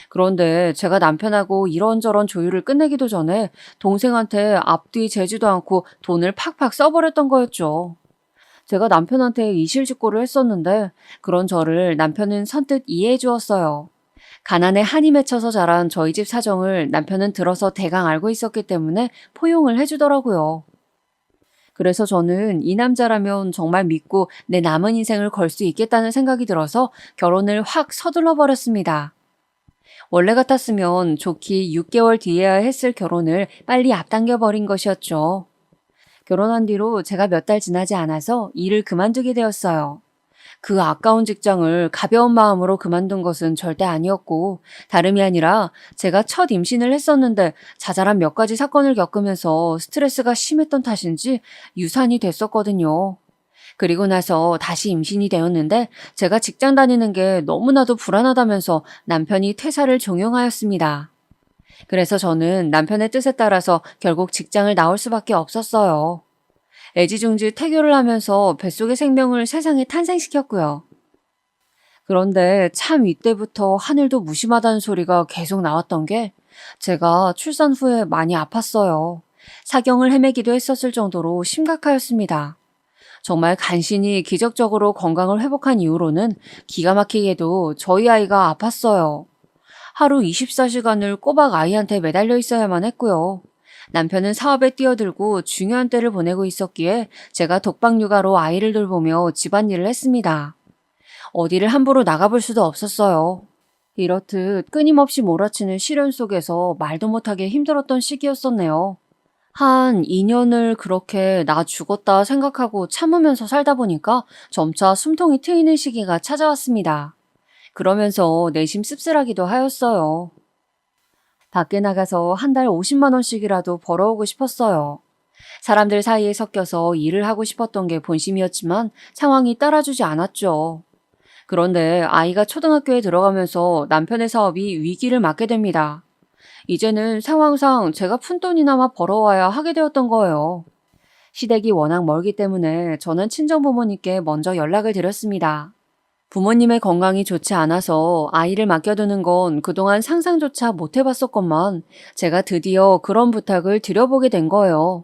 그런데 제가 남편하고 이런저런 조율을 끝내기도 전에 동생한테 앞뒤 재지도 않고 돈을 팍팍 써버렸던 거였죠. 제가 남편한테 이실직고를 했었는데 그런 저를 남편은 선뜻 이해해 주었어요. 가난에 한이 맺혀서 자란 저희 집 사정을 남편은 들어서 대강 알고 있었기 때문에 포용을 해주더라고요. 그래서 저는 이 남자라면 정말 믿고 내 남은 인생을 걸 수 있겠다는 생각이 들어서 결혼을 확 서둘러 버렸습니다. 원래 같았으면 좋기 6개월 뒤에야 했을 결혼을 빨리 앞당겨 버린 것이었죠. 결혼한 뒤로 제가 몇 달 지나지 않아서 일을 그만두게 되었어요. 그 아까운 직장을 가벼운 마음으로 그만둔 것은 절대 아니었고 다름이 아니라 제가 첫 임신을 했었는데 자잘한 몇 가지 사건을 겪으면서 스트레스가 심했던 탓인지 유산이 됐었거든요. 그리고 나서 다시 임신이 되었는데 제가 직장 다니는 게 너무나도 불안하다면서 남편이 퇴사를 종용하였습니다. 그래서 저는 남편의 뜻에 따라서 결국 직장을 나올 수밖에 없었어요. 애지중지 태교를 하면서 뱃속의 생명을 세상에 탄생시켰고요. 그런데 참 이때부터 하늘도 무심하다는 소리가 계속 나왔던 게 제가 출산 후에 많이 아팠어요. 사경을 헤매기도 했었을 정도로 심각하였습니다. 정말 간신히 기적적으로 건강을 회복한 이후로는 기가 막히게도 저희 아이가 아팠어요. 하루 24시간을 꼬박 아이한테 매달려 있어야만 했고요. 남편은 사업에 뛰어들고 중요한 때를 보내고 있었기에 제가 독박 육아로 아이를 돌보며 집안일을 했습니다. 어디를 함부로 나가볼 수도 없었어요. 이렇듯 끊임없이 몰아치는 시련 속에서 말도 못하게 힘들었던 시기였었네요. 한 2년을 그렇게 나 죽었다 생각하고 참으면서 살다 보니까 점차 숨통이 트이는 시기가 찾아왔습니다. 그러면서 내심 씁쓸하기도 하였어요. 밖에 나가서 한 달 50만 원씩이라도 벌어오고 싶었어요. 사람들 사이에 섞여서 일을 하고 싶었던 게 본심이었지만 상황이 따라주지 않았죠. 그런데 아이가 초등학교에 들어가면서 남편의 사업이 위기를 맞게 됩니다. 이제는 상황상 제가 푼돈이나마 벌어와야 하게 되었던 거예요. 시댁이 워낙 멀기 때문에 저는 친정부모님께 먼저 연락을 드렸습니다. 부모님의 건강이 좋지 않아서 아이를 맡겨두는 건 그동안 상상조차 못 해봤었건만 제가 드디어 그런 부탁을 드려보게 된 거예요.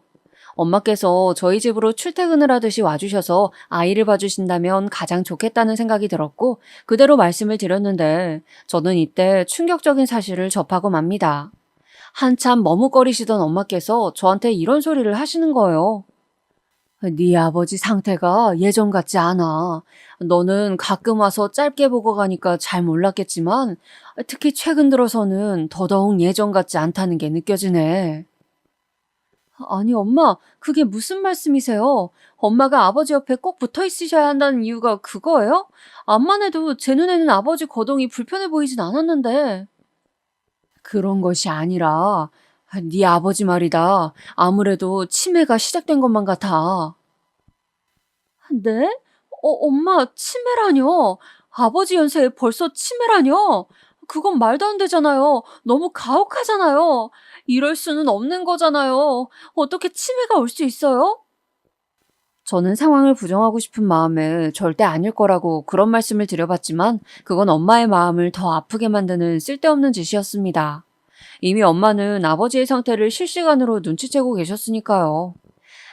엄마께서 저희 집으로 출퇴근을 하듯이 와주셔서 아이를 봐주신다면 가장 좋겠다는 생각이 들었고 그대로 말씀을 드렸는데 저는 이때 충격적인 사실을 접하고 맙니다. 한참 머뭇거리시던 엄마께서 저한테 이런 소리를 하시는 거예요. 네 아버지 상태가 예전 같지 않아. 너는 가끔 와서 짧게 보고 가니까 잘 몰랐겠지만 특히 최근 들어서는 더더욱 예전 같지 않다는 게 느껴지네. 아니 엄마, 그게 무슨 말씀이세요? 엄마가 아버지 옆에 꼭 붙어 있으셔야 한다는 이유가 그거예요? 암만 해도 제 눈에는 아버지 거동이 불편해 보이진 않았는데. 그런 것이 아니라 네 아버지 말이다. 아무래도 치매가 시작된 것만 같아. 네? 엄마 치매라뇨? 아버지 연세에 벌써 치매라뇨? 그건 말도 안 되잖아요. 너무 가혹하잖아요. 이럴 수는 없는 거잖아요. 어떻게 치매가 올 수 있어요? 저는 상황을 부정하고 싶은 마음에 절대 아닐 거라고 그런 말씀을 드려봤지만 그건 엄마의 마음을 더 아프게 만드는 쓸데없는 짓이었습니다. 이미 엄마는 아버지의 상태를 실시간으로 눈치채고 계셨으니까요.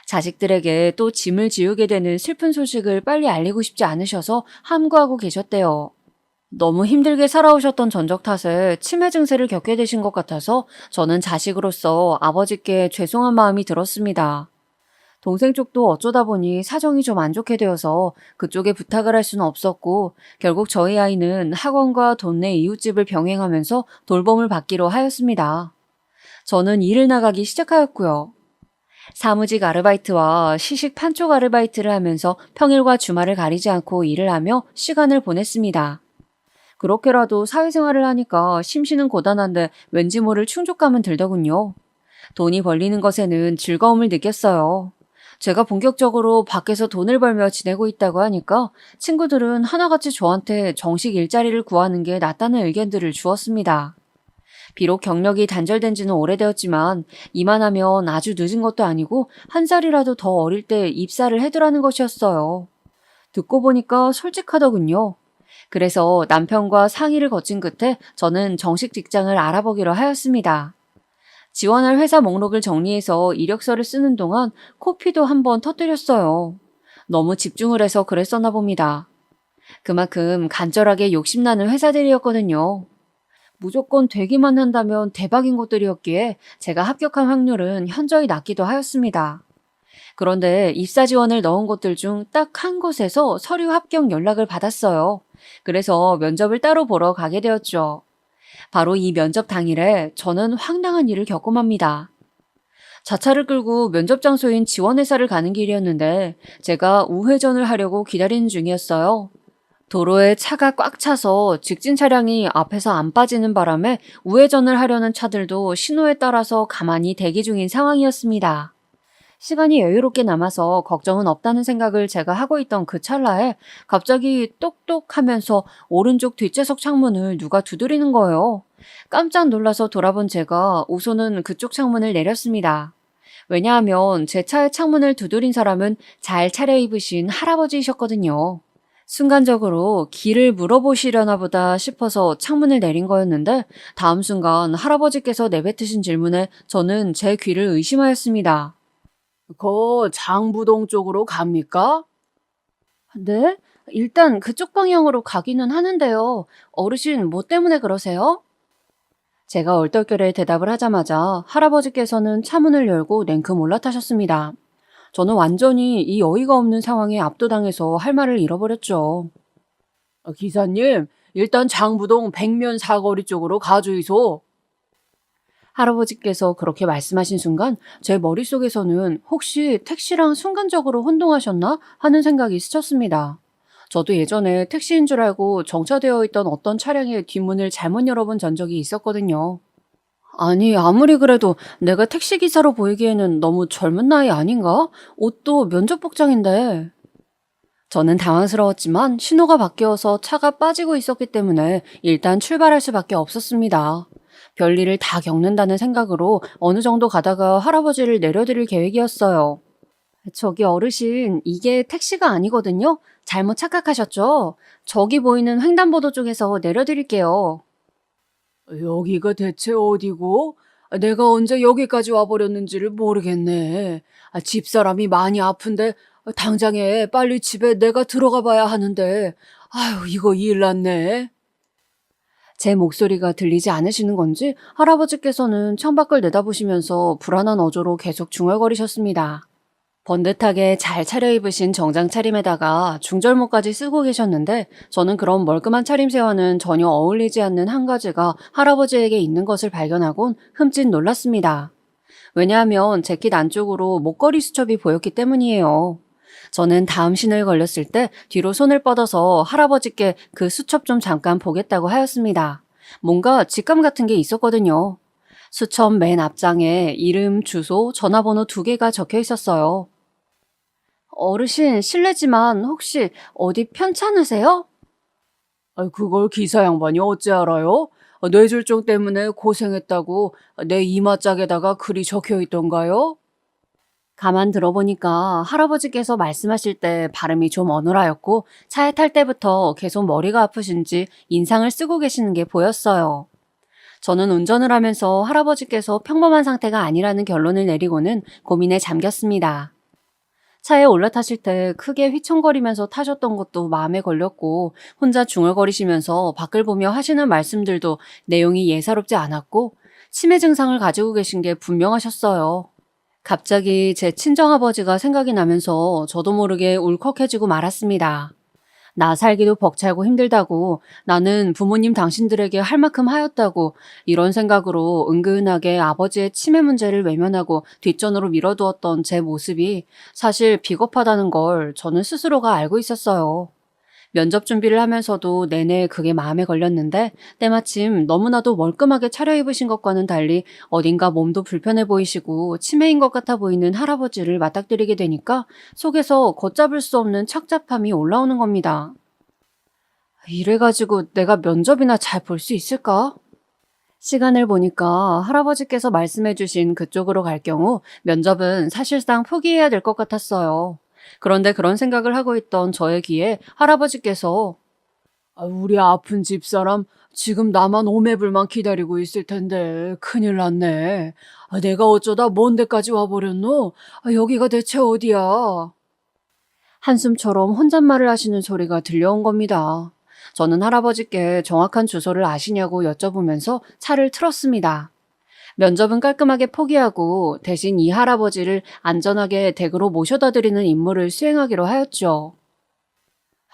자식들에게 또 짐을 지우게 되는 슬픈 소식을 빨리 알리고 싶지 않으셔서 함구하고 계셨대요. 너무 힘들게 살아오셨던 전적 탓에 치매 증세를 겪게 되신 것 같아서 저는 자식으로서 아버지께 죄송한 마음이 들었습니다. 동생 쪽도 어쩌다 보니 사정이 좀 안 좋게 되어서 그쪽에 부탁을 할 수는 없었고 결국 저희 아이는 학원과 동네 이웃집을 병행하면서 돌봄을 받기로 하였습니다. 저는 일을 나가기 시작하였고요. 사무직 아르바이트와 시식 판촉 아르바이트를 하면서 평일과 주말을 가리지 않고 일을 하며 시간을 보냈습니다. 그렇게라도 사회생활을 하니까 심신은 고단한데 왠지 모를 충족감은 들더군요. 돈이 벌리는 것에는 즐거움을 느꼈어요. 제가 본격적으로 밖에서 돈을 벌며 지내고 있다고 하니까 친구들은 하나같이 저한테 정식 일자리를 구하는 게 낫다는 의견들을 주었습니다. 비록 경력이 단절된 지는 오래되었지만 이만하면 아주 늦은 것도 아니고 한 살이라도 더 어릴 때 입사를 해두라는 것이었어요. 듣고 보니까 솔직하더군요. 그래서 남편과 상의를 거친 끝에 저는 정식 직장을 알아보기로 하였습니다. 지원할 회사 목록을 정리해서 이력서를 쓰는 동안 코피도 한번 터뜨렸어요. 너무 집중을 해서 그랬었나 봅니다. 그만큼 간절하게 욕심나는 회사들이었거든요. 무조건 되기만 한다면 대박인 곳들이었기에 제가 합격한 확률은 현저히 낮기도 하였습니다. 그런데 입사 지원을 넣은 곳들 중 딱 한 곳에서 서류 합격 연락을 받았어요. 그래서 면접을 따로 보러 가게 되었죠. 바로 이 면접 당일에 저는 황당한 일을 겪고 맙니다. 자차를 끌고 면접 장소인 지원회사를 가는 길이었는데 제가 우회전을 하려고 기다리는 중이었어요. 도로에 차가 꽉 차서 직진 차량이 앞에서 안 빠지는 바람에 우회전을 하려는 차들도 신호에 따라서 가만히 대기 중인 상황이었습니다. 시간이 여유롭게 남아서 걱정은 없다는 생각을 제가 하고 있던 그 찰나에 갑자기 똑똑 하면서 오른쪽 뒷좌석 창문을 누가 두드리는 거예요. 깜짝 놀라서 돌아본 제가 우선은 그쪽 창문을 내렸습니다. 왜냐하면 제 차의 창문을 두드린 사람은 잘 차려입으신 할아버지이셨거든요. 순간적으로 길을 물어보시려나 보다 싶어서 창문을 내린 거였는데 다음 순간 할아버지께서 내뱉으신 질문에 저는 제 귀를 의심하였습니다. 거 장부동 쪽으로 갑니까? 네? 일단 그쪽 방향으로 가기는 하는데요. 어르신 뭐 때문에 그러세요? 제가 얼떨결에 대답을 하자마자 할아버지께서는 차문을 열고 냉큼 올라타셨습니다. 저는 완전히 이 어이가 없는 상황에 압도당해서 할 말을 잃어버렸죠. 기사님, 일단 장부동 백면 사거리 쪽으로 가주이소. 할아버지께서 그렇게 말씀하신 순간 제 머릿속에서는 혹시 택시랑 순간적으로 혼동하셨나 하는 생각이 스쳤습니다. 저도 예전에 택시인 줄 알고 정차되어 있던 어떤 차량의 뒷문을 잘못 열어본 전적이 있었거든요. 아니, 아무리 그래도 내가 택시기사로 보이기에는 너무 젊은 나이 아닌가? 옷도 면접 복장인데. 저는 당황스러웠지만 신호가 바뀌어서 차가 빠지고 있었기 때문에 일단 출발할 수밖에 없었습니다. 별일을 다 겪는다는 생각으로 어느 정도 가다가 할아버지를 내려드릴 계획이었어요. 저기 어르신, 이게 택시가 아니거든요? 잘못 착각하셨죠? 저기 보이는 횡단보도 쪽에서 내려드릴게요. 여기가 대체 어디고? 내가 언제 여기까지 와버렸는지를 모르겠네. 집사람이 많이 아픈데 당장에 빨리 집에 내가 들어가 봐야 하는데 아유 이거 일 났네. 제 목소리가 들리지 않으시는 건지 할아버지께서는 창밖을 내다보시면서 불안한 어조로 계속 중얼거리셨습니다. 번듯하게 잘 차려입으신 정장 차림에다가 중절모까지 쓰고 계셨는데 저는 그런 멀끔한 차림새와는 전혀 어울리지 않는 한 가지가 할아버지에게 있는 것을 발견하곤 흠칫 놀랐습니다. 왜냐하면 재킷 안쪽으로 목걸이 수첩이 보였기 때문이에요. 저는 다음 신호에 걸렸을 때 뒤로 손을 뻗어서 할아버지께 그 수첩 좀 잠깐 보겠다고 하였습니다. 뭔가 직감 같은 게 있었거든요. 수첩 맨 앞장에 이름, 주소, 전화번호 2개가 적혀 있었어요. 어르신, 실례지만 혹시 어디 편찮으세요? 그걸 기사 양반이 어찌 알아요? 뇌졸중 때문에 고생했다고 내 이마짝에다가 글이 적혀 있던가요? 가만 들어보니까 할아버지께서 말씀하실 때 발음이 좀 어눌하였고 차에 탈 때부터 계속 머리가 아프신지 인상을 쓰고 계시는 게 보였어요. 저는 운전을 하면서 할아버지께서 평범한 상태가 아니라는 결론을 내리고는 고민에 잠겼습니다. 차에 올라타실 때 크게 휘청거리면서 타셨던 것도 마음에 걸렸고 혼자 중얼거리시면서 밖을 보며 하시는 말씀들도 내용이 예사롭지 않았고 치매 증상을 가지고 계신 게 분명하셨어요. 갑자기 제 친정아버지가 생각이 나면서 저도 모르게 울컥해지고 말았습니다. 나 살기도 벅차고 힘들다고, 나는 부모님 당신들에게 할 만큼 하였다고, 이런 생각으로 은근하게 아버지의 치매 문제를 외면하고 뒷전으로 밀어두었던 제 모습이 사실 비겁하다는 걸 저는 스스로가 알고 있었어요. 면접 준비를 하면서도 내내 그게 마음에 걸렸는데 때마침 너무나도 멀끔하게 차려입으신 것과는 달리 어딘가 몸도 불편해 보이시고 치매인 것 같아 보이는 할아버지를 맞닥뜨리게 되니까 속에서 걷잡을 수 없는 착잡함이 올라오는 겁니다. 이래가지고 내가 면접이나 잘 볼 수 있을까? 시간을 보니까 할아버지께서 말씀해 주신 그쪽으로 갈 경우 면접은 사실상 포기해야 될 것 같았어요. 그런데 그런 생각을 하고 있던 저의 귀에 할아버지께서 우리 아픈 집사람 지금 나만 오매불만 기다리고 있을 텐데 큰일 났네. 내가 어쩌다 먼 데까지 와버렸노? 여기가 대체 어디야? 한숨처럼 혼잣말을 하시는 소리가 들려온 겁니다. 저는 할아버지께 정확한 주소를 아시냐고 여쭤보면서 차를 틀었습니다. 면접은 깔끔하게 포기하고 대신 이 할아버지를 안전하게 댁으로 모셔다 드리는 임무를 수행하기로 하였죠.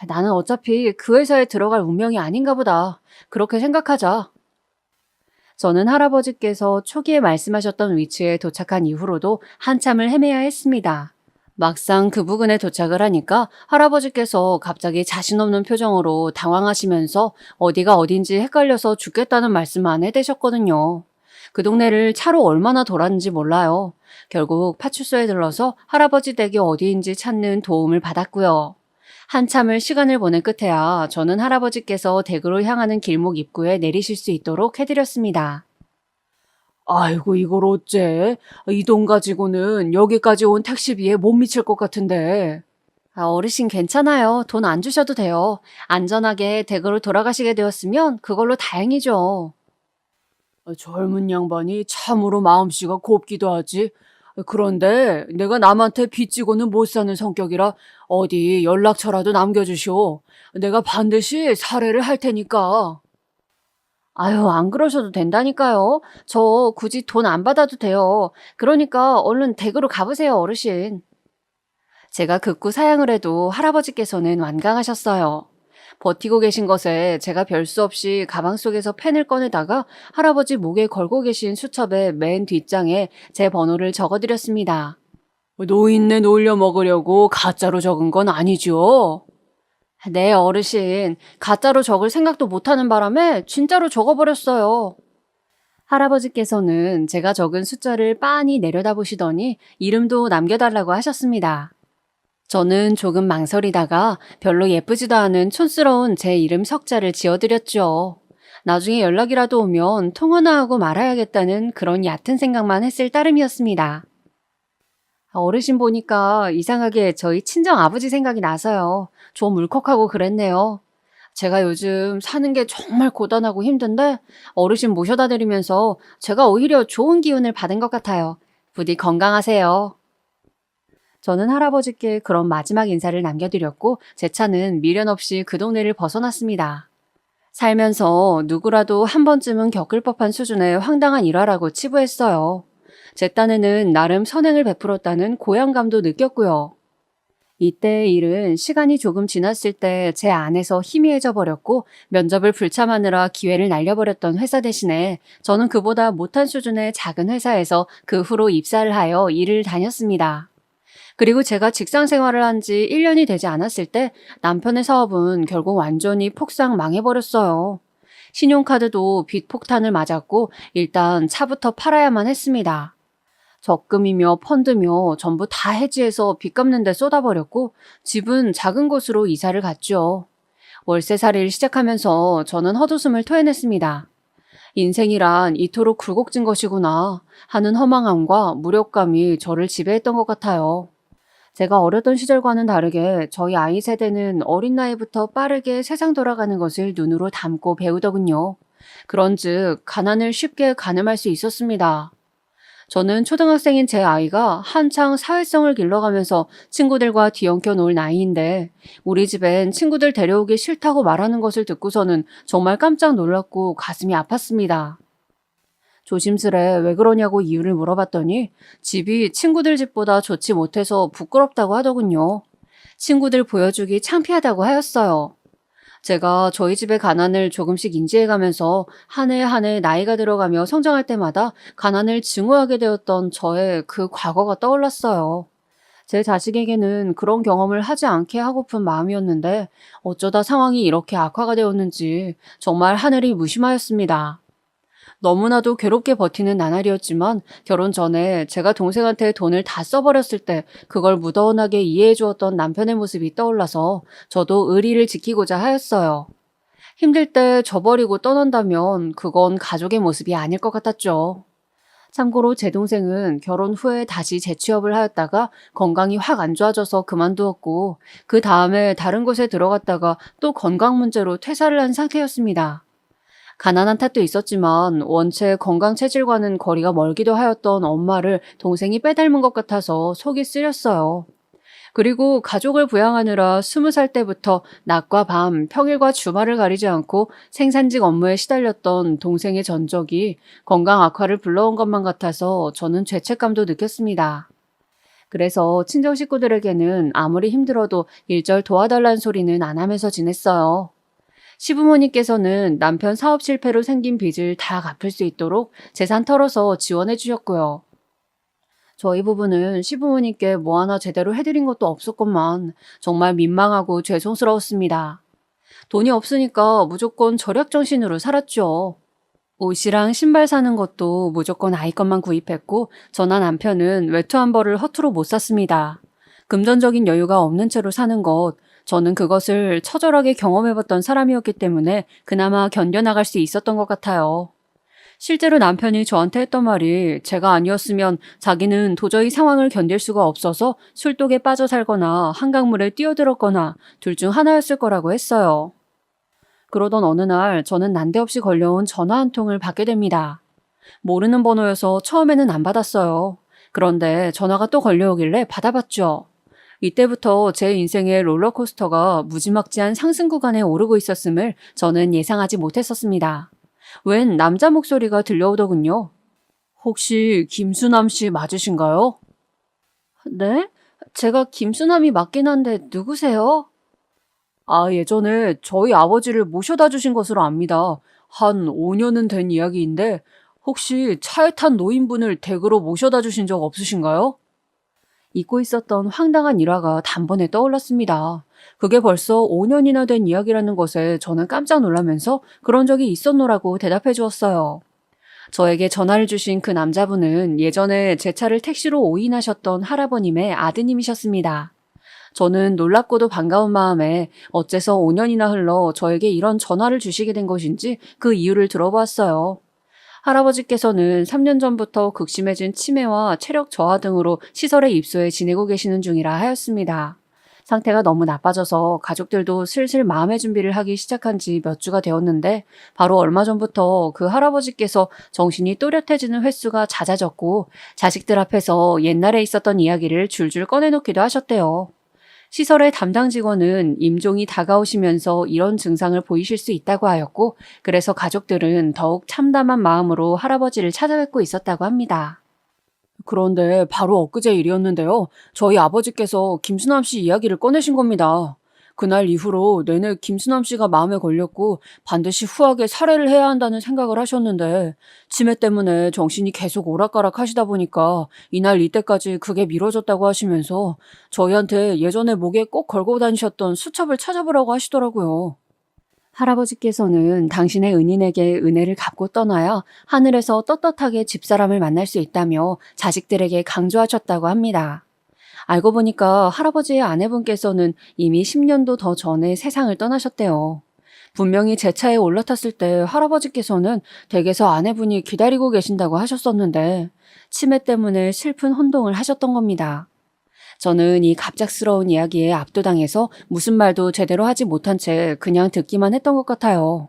나는 어차피 그 회사에 들어갈 운명이 아닌가 보다. 그렇게 생각하자. 저는 할아버지께서 초기에 말씀하셨던 위치에 도착한 이후로도 한참을 헤매야 했습니다. 막상 그 부근에 도착을 하니까 할아버지께서 갑자기 자신 없는 표정으로 당황하시면서 어디가 어딘지 헷갈려서 죽겠다는 말씀만 해대셨거든요. 그 동네를 차로 얼마나 돌았는지 몰라요. 결국 파출소에 들러서 할아버지 댁이 어디인지 찾는 도움을 받았고요. 한참을 시간을 보낸 끝에야 저는 할아버지께서 댁으로 향하는 길목 입구에 내리실 수 있도록 해드렸습니다. 아이고 이걸 어째? 이 돈 가지고는 여기까지 온 택시비에 못 미칠 것 같은데. 어르신 괜찮아요. 돈 안 주셔도 돼요. 안전하게 댁으로 돌아가시게 되었으면 그걸로 다행이죠. 젊은 양반이 참으로 마음씨가 곱기도 하지. 그런데 내가 남한테 빚지고는 못 사는 성격이라 어디 연락처라도 남겨주시오. 내가 반드시 살해를 할 테니까. 아유, 안 그러셔도 된다니까요. 저 굳이 돈 안 받아도 돼요. 그러니까 얼른 댁으로 가보세요, 어르신. 제가 극구 사양을 해도 할아버지께서는 완강하셨어요. 버티고 계신 것에 제가 별 수 없이 가방 속에서 펜을 꺼내다가 할아버지 목에 걸고 계신 수첩의 맨 뒷장에 제 번호를 적어드렸습니다. 노인네 놀려 먹으려고 가짜로 적은 건 아니죠? 네, 어르신. 가짜로 적을 생각도 못하는 바람에 진짜로 적어버렸어요. 할아버지께서는 제가 적은 숫자를 빤히 내려다보시더니 이름도 남겨달라고 하셨습니다. 저는 조금 망설이다가 별로 예쁘지도 않은 촌스러운 제 이름 석자를 지어드렸죠. 나중에 연락이라도 오면 통화나 하고 말아야겠다는 그런 얕은 생각만 했을 따름이었습니다. 어르신 보니까 이상하게 저희 친정 아버지 생각이 나서요. 좀 울컥하고 그랬네요. 제가 요즘 사는 게 정말 고단하고 힘든데 어르신 모셔다 드리면서 제가 오히려 좋은 기운을 받은 것 같아요. 부디 건강하세요. 저는 할아버지께 그런 마지막 인사를 남겨드렸고 제 차는 미련 없이 그 동네를 벗어났습니다. 살면서 누구라도 한 번쯤은 겪을 법한 수준의 황당한 일화라고 치부했어요. 제 딴에는 나름 선행을 베풀었다는 고향감도 느꼈고요. 이때의 일은 시간이 조금 지났을 때 제 안에서 희미해져 버렸고 면접을 불참하느라 기회를 날려버렸던 회사 대신에 저는 그보다 못한 수준의 작은 회사에서 그 후로 입사를 하여 일을 다녔습니다. 그리고 제가 직장 생활을 한 지 1년이 되지 않았을 때 남편의 사업은 결국 완전히 폭삭 망해버렸어요. 신용카드도 빚 폭탄을 맞았고 일단 차부터 팔아야만 했습니다. 적금이며 펀드며 전부 다 해지해서 빚 갚는 데 쏟아버렸고 집은 작은 곳으로 이사를 갔죠. 월세살이를 시작하면서 저는 헛웃음을 토해냈습니다. 인생이란 이토록 굴곡진 것이구나 하는 허망함과 무력감이 저를 지배했던 것 같아요. 제가 어렸던 시절과는 다르게 저희 아이 세대는 어린 나이부터 빠르게 세상 돌아가는 것을 눈으로 담고 배우더군요. 그런즉 가난을 쉽게 가늠할 수 있었습니다. 저는 초등학생인 제 아이가 한창 사회성을 길러가면서 친구들과 뒤엉켜 놀 나이인데 우리 집엔 친구들 데려오기 싫다고 말하는 것을 듣고서는 정말 깜짝 놀랐고 가슴이 아팠습니다. 조심스레 왜 그러냐고 이유를 물어봤더니 집이 친구들 집보다 좋지 못해서 부끄럽다고 하더군요. 친구들 보여주기 창피하다고 하였어요. 제가 저희 집의 가난을 조금씩 인지해가면서 한 해 한 해 나이가 들어가며 성장할 때마다 가난을 증오하게 되었던 저의 그 과거가 떠올랐어요. 제 자식에게는 그런 경험을 하지 않게 하고픈 마음이었는데 어쩌다 상황이 이렇게 악화가 되었는지 정말 하늘이 무심하였습니다. 너무나도 괴롭게 버티는 나날이었지만 결혼 전에 제가 동생한테 돈을 다 써버렸을 때 그걸 무던하게 이해해 주었던 남편의 모습이 떠올라서 저도 의리를 지키고자 하였어요. 힘들 때 저버리고 떠난다면 그건 가족의 모습이 아닐 것 같았죠. 참고로 제 동생은 결혼 후에 다시 재취업을 하였다가 건강이 확 안 좋아져서 그만두었고 그 다음에 다른 곳에 들어갔다가 또 건강 문제로 퇴사를 한 상태였습니다. 가난한 탓도 있었지만 원체 건강 체질과는 거리가 멀기도 하였던 엄마를 동생이 빼닮은 것 같아서 속이 쓰렸어요. 그리고 가족을 부양하느라 20살 때부터 낮과 밤, 평일과 주말을 가리지 않고 생산직 업무에 시달렸던 동생의 전적이 건강 악화를 불러온 것만 같아서 저는 죄책감도 느꼈습니다. 그래서 친정 식구들에게는 아무리 힘들어도 일절 도와달라는 소리는 안 하면서 지냈어요. 시부모님께서는 남편 사업 실패로 생긴 빚을 다 갚을 수 있도록 재산 털어서 지원해 주셨고요. 저희 부부는 시부모님께 뭐 하나 제대로 해드린 것도 없었건만 정말 민망하고 죄송스러웠습니다. 돈이 없으니까 무조건 절약정신으로 살았죠. 옷이랑 신발 사는 것도 무조건 아이 것만 구입했고 저나 남편은 외투 한 벌을 허투루 못 샀습니다. 금전적인 여유가 없는 채로 사는 것, 저는 그것을 처절하게 경험해봤던 사람이었기 때문에 그나마 견뎌나갈 수 있었던 것 같아요. 실제로 남편이 저한테 했던 말이 제가 아니었으면 자기는 도저히 상황을 견딜 수가 없어서 술독에 빠져 살거나 한강물에 뛰어들었거나 둘 중 하나였을 거라고 했어요. 그러던 어느 날 저는 난데없이 걸려온 전화 한 통을 받게 됩니다. 모르는 번호여서 처음에는 안 받았어요. 그런데 전화가 또 걸려오길래 받아봤죠. 이때부터 제 인생의 롤러코스터가 무지막지한 상승 구간에 오르고 있었음을 저는 예상하지 못했었습니다. 웬 남자 목소리가 들려오더군요. 혹시 김수남 씨 맞으신가요? 네? 제가 김수남이 맞긴 한데 누구세요? 예전에 저희 아버지를 모셔다 주신 것으로 압니다. 한 5년은 된 이야기인데 혹시 차에 탄 노인분을 댁으로 모셔다 주신 적 없으신가요? 잊고 있었던 황당한 일화가 단번에 떠올랐습니다. 그게 벌써 5년이나 된 이야기라는 것에 저는 깜짝 놀라면서 그런 적이 있었노라고 대답해 주었어요. 저에게 전화를 주신 그 남자분은 예전에 제 차를 택시로 오인하셨던 할아버님의 아드님이셨습니다. 저는 놀랍고도 반가운 마음에 어째서 5년이나 흘러 저에게 이런 전화를 주시게 된 것인지 그 이유를 들어보았어요. 할아버지께서는 3년 전부터 극심해진 치매와 체력 저하 등으로 시설에 입소해 지내고 계시는 중이라 하였습니다. 상태가 너무 나빠져서 가족들도 슬슬 마음의 준비를 하기 시작한 지 몇 주가 되었는데 바로 얼마 전부터 그 할아버지께서 정신이 또렷해지는 횟수가 잦아졌고 자식들 앞에서 옛날에 있었던 이야기를 줄줄 꺼내놓기도 하셨대요. 시설의 담당 직원은 임종이 다가오시면서 이런 증상을 보이실 수 있다고 하였고 그래서 가족들은 더욱 참담한 마음으로 할아버지를 찾아뵙고 있었다고 합니다. 그런데 바로 엊그제 일이었는데요. 저희 아버지께서 김수남 씨 이야기를 꺼내신 겁니다. 그날 이후로 내내 김수남 씨가 마음에 걸렸고 반드시 후하게 살해를 해야 한다는 생각을 하셨는데 치매 때문에 정신이 계속 오락가락 하시다 보니까 이날 이때까지 그게 미뤄졌다고 하시면서 저희한테 예전에 목에 꼭 걸고 다니셨던 수첩을 찾아보라고 하시더라고요. 할아버지께서는 당신의 은인에게 은혜를 갚고 떠나야 하늘에서 떳떳하게 집사람을 만날 수 있다며 자식들에게 강조하셨다고 합니다. 알고 보니까 할아버지의 아내분께서는 이미 10년도 더 전에 세상을 떠나셨대요. 분명히 제 차에 올라탔을 때 할아버지께서는 댁에서 아내분이 기다리고 계신다고 하셨었는데 치매 때문에 슬픈 혼동을 하셨던 겁니다. 저는 이 갑작스러운 이야기에 압도당해서 무슨 말도 제대로 하지 못한 채 그냥 듣기만 했던 것 같아요.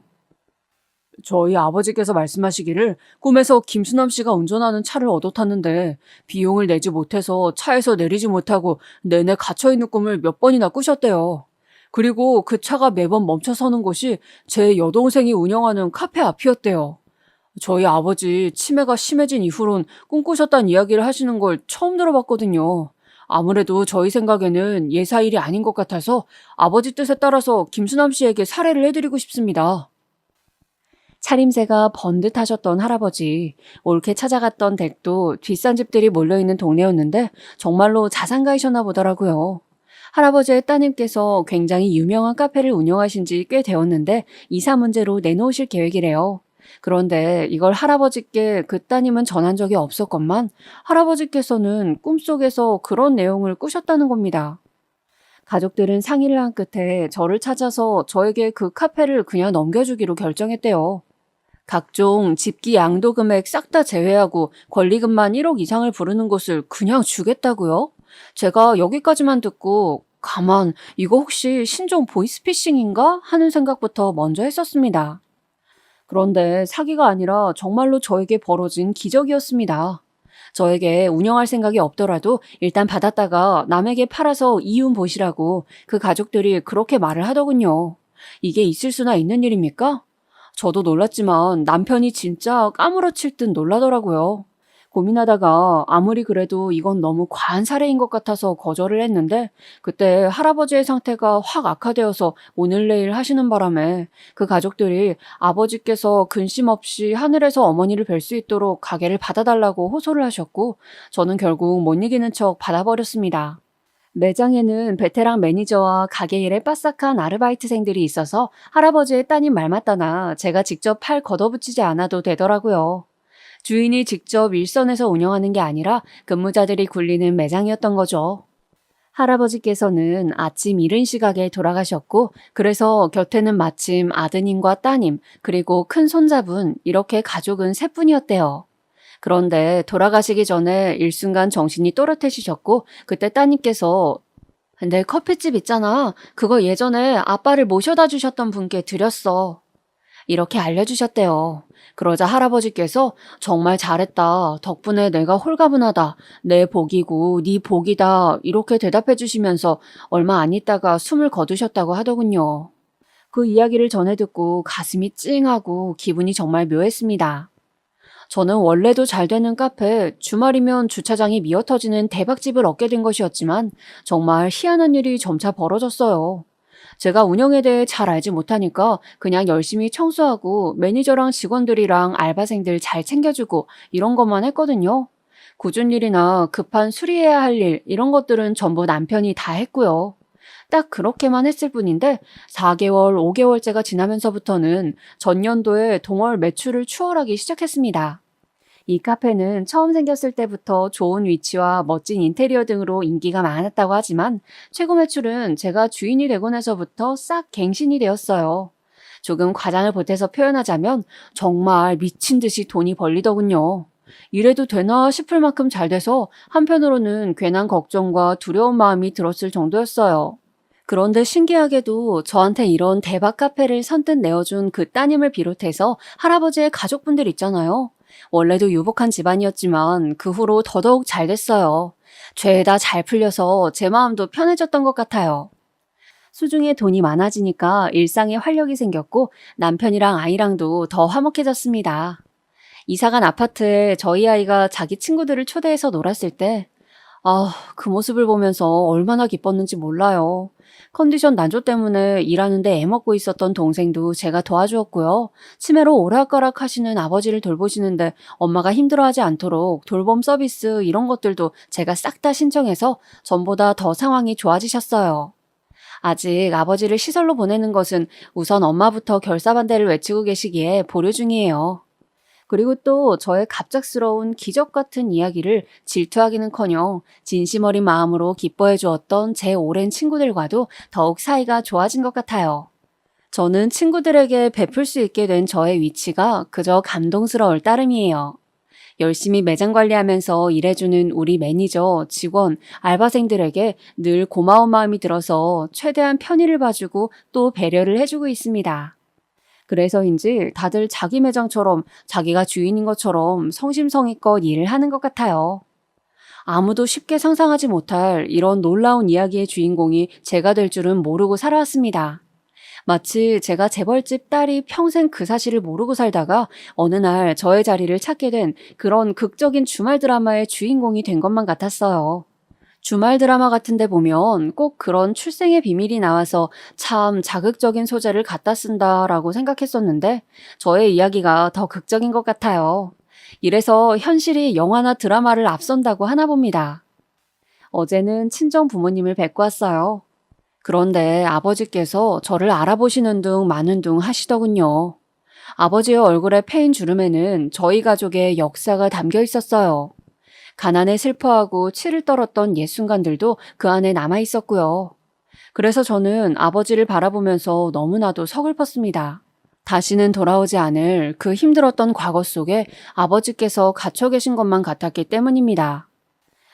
저희 아버지께서 말씀하시기를 꿈에서 김수남 씨가 운전하는 차를 얻어 탔는데 비용을 내지 못해서 차에서 내리지 못하고 내내 갇혀있는 꿈을 몇 번이나 꾸셨대요. 그리고 그 차가 매번 멈춰 서는 곳이 제 여동생이 운영하는 카페 앞이었대요. 저희 아버지 치매가 심해진 이후론 꿈꾸셨다는 이야기를 하시는 걸 처음 들어봤거든요. 아무래도 저희 생각에는 예사일이 아닌 것 같아서 아버지 뜻에 따라서 김수남 씨에게 살해를 해드리고 싶습니다. 차림새가 번듯하셨던 할아버지, 옳게 찾아갔던 댁도 뒷산 집들이 몰려있는 동네였는데 정말로 자산가이셨나 보더라고요. 할아버지의 따님께서 굉장히 유명한 카페를 운영하신 지 꽤 되었는데 이사 문제로 내놓으실 계획이래요. 그런데 이걸 할아버지께 그 따님은 전한 적이 없었건만 할아버지께서는 꿈속에서 그런 내용을 꾸셨다는 겁니다. 가족들은 상의를 한 끝에 저를 찾아서 저에게 그 카페를 그냥 넘겨주기로 결정했대요. 각종 집기 양도 금액 싹 다 제외하고 권리금만 1억 이상을 부르는 곳을 그냥 주겠다고요? 제가 여기까지만 듣고 가만 이거 혹시 신종 보이스피싱인가 하는 생각부터 먼저 했었습니다. 그런데 사기가 아니라 정말로 저에게 벌어진 기적이었습니다. 저에게 운영할 생각이 없더라도 일단 받았다가 남에게 팔아서 이윤 보시라고 그 가족들이 그렇게 말을 하더군요. 이게 있을 수나 있는 일입니까? 저도 놀랐지만 남편이 진짜 까무러칠 듯 놀라더라고요. 고민하다가 아무리 그래도 이건 너무 과한 사례인 것 같아서 거절을 했는데 그때 할아버지의 상태가 확 악화되어서 오늘 내일 하시는 바람에 그 가족들이 아버지께서 근심 없이 하늘에서 어머니를 뵐 수 있도록 가게를 받아달라고 호소를 하셨고 저는 결국 못 이기는 척 받아버렸습니다. 매장에는 베테랑 매니저와 가게 일에 빠삭한 아르바이트생들이 있어서 할아버지의 따님 말 맞다나 제가 직접 팔 걷어붙이지 않아도 되더라고요. 주인이 직접 일선에서 운영하는 게 아니라 근무자들이 굴리는 매장이었던 거죠. 할아버지께서는 아침 이른 시각에 돌아가셨고 그래서 곁에는 마침 아드님과 따님 그리고 큰 손자분 이렇게 가족은 세 분이었대요. 그런데 돌아가시기 전에 일순간 정신이 또렷해지셨고 그때 따님께서 내 커피집 있잖아. 그거 예전에 아빠를 모셔다 주셨던 분께 드렸어. 이렇게 알려주셨대요. 그러자 할아버지께서 정말 잘했다. 덕분에 내가 홀가분하다. 내 복이고 네 복이다. 이렇게 대답해 주시면서 얼마 안 있다가 숨을 거두셨다고 하더군요. 그 이야기를 전해 듣고 가슴이 찡하고 기분이 정말 묘했습니다. 저는 원래도 잘 되는 카페, 주말이면 주차장이 미어터지는 대박집을 얻게 된 것이었지만 정말 희한한 일이 점차 벌어졌어요. 제가 운영에 대해 잘 알지 못하니까 그냥 열심히 청소하고 매니저랑 직원들이랑 알바생들 잘 챙겨주고 이런 것만 했거든요. 굳은 일이나 급한 수리해야 할 일 이런 것들은 전부 남편이 다 했고요. 딱 그렇게만 했을 뿐인데 4개월, 5개월째가 지나면서부터는 전년도에 동월 매출을 추월하기 시작했습니다. 이 카페는 처음 생겼을 때부터 좋은 위치와 멋진 인테리어 등으로 인기가 많았다고 하지만 최고 매출은 제가 주인이 되고 나서부터 싹 갱신이 되었어요. 조금 과장을 보태서 표현하자면 정말 미친 듯이 돈이 벌리더군요. 이래도 되나 싶을 만큼 잘 돼서 한편으로는 괜한 걱정과 두려운 마음이 들었을 정도였어요. 그런데 신기하게도 저한테 이런 대박 카페를 선뜻 내어준 그 따님을 비롯해서 할아버지의 가족분들 있잖아요. 원래도 유복한 집안이었지만 그 후로 더더욱 잘 됐어요. 죄다 잘 풀려서 제 마음도 편해졌던 것 같아요. 수중에 돈이 많아지니까 일상에 활력이 생겼고 남편이랑 아이랑도 더 화목해졌습니다. 이사간 아파트에 저희 아이가 자기 친구들을 초대해서 놀았을 때 그 모습을 보면서 얼마나 기뻤는지 몰라요. 컨디션 난조 때문에 일하는데 애먹고 있었던 동생도 제가 도와주었고요. 치매로 오락가락 하시는 아버지를 돌보시는데 엄마가 힘들어하지 않도록 돌봄 서비스 이런 것들도 제가 싹 다 신청해서 전보다 더 상황이 좋아지셨어요. 아직 아버지를 시설로 보내는 것은 우선 엄마부터 결사반대를 외치고 계시기에 보류 중이에요. 그리고 또 저의 갑작스러운 기적 같은 이야기를 질투하기는커녕 진심 어린 마음으로 기뻐해 주었던 제 오랜 친구들과도 더욱 사이가 좋아진 것 같아요. 저는 친구들에게 베풀 수 있게 된 저의 위치가 그저 감동스러울 따름이에요. 열심히 매장 관리하면서 일해주는 우리 매니저, 직원, 알바생들에게 늘 고마운 마음이 들어서 최대한 편의를 봐주고 또 배려를 해주고 있습니다. 그래서인지 다들 자기 매장처럼 자기가 주인인 것처럼 성심성의껏 일을 하는 것 같아요. 아무도 쉽게 상상하지 못할 이런 놀라운 이야기의 주인공이 제가 될 줄은 모르고 살아왔습니다. 마치 제가 재벌집 딸이 평생 그 사실을 모르고 살다가 어느 날 저의 자리를 찾게 된 그런 극적인 주말 드라마의 주인공이 된 것만 같았어요. 주말 드라마 같은데 보면 꼭 그런 출생의 비밀이 나와서 참 자극적인 소재를 갖다 쓴다라고 생각했었는데 저의 이야기가 더 극적인 것 같아요. 이래서 현실이 영화나 드라마를 앞선다고 하나 봅니다. 어제는 친정 부모님을 뵙고 왔어요. 그런데 아버지께서 저를 알아보시는 둥 마는 둥 하시더군요. 아버지의 얼굴에 패인 주름에는 저희 가족의 역사가 담겨 있었어요. 가난에 슬퍼하고 치를 떨었던 옛 순간들도 그 안에 남아 있었고요. 그래서 저는 아버지를 바라보면서 너무나도 서글펐습니다. 다시는 돌아오지 않을 그 힘들었던 과거 속에 아버지께서 갇혀 계신 것만 같았기 때문입니다.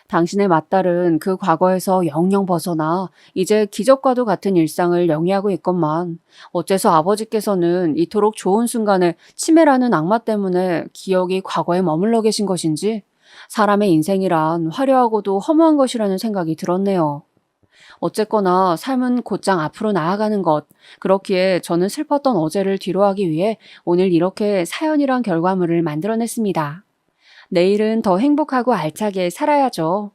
당신의 맏딸은 그 과거에서 영영 벗어나 이제 기적과도 같은 일상을 영위하고 있건만 어째서 아버지께서는 이토록 좋은 순간에 치매라는 악마 때문에 기억이 과거에 머물러 계신 것인지 사람의 인생이란 화려하고도 허무한 것이라는 생각이 들었네요. 어쨌거나 삶은 곧장 앞으로 나아가는 것, 그렇기에 저는 슬펐던 어제를 뒤로하기 위해 오늘 이렇게 사연이란 결과물을 만들어냈습니다. 내일은 더 행복하고 알차게 살아야죠.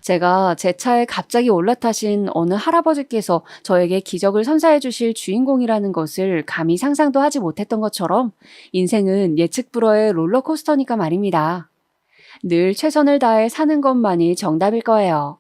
제가 제 차에 갑자기 올라타신 어느 할아버지께서 저에게 기적을 선사해 주실 주인공이라는 것을 감히 상상도 하지 못했던 것처럼 인생은 예측 불허의 롤러코스터니까 말입니다. 늘 최선을 다해 사는 것만이 정답일 거예요.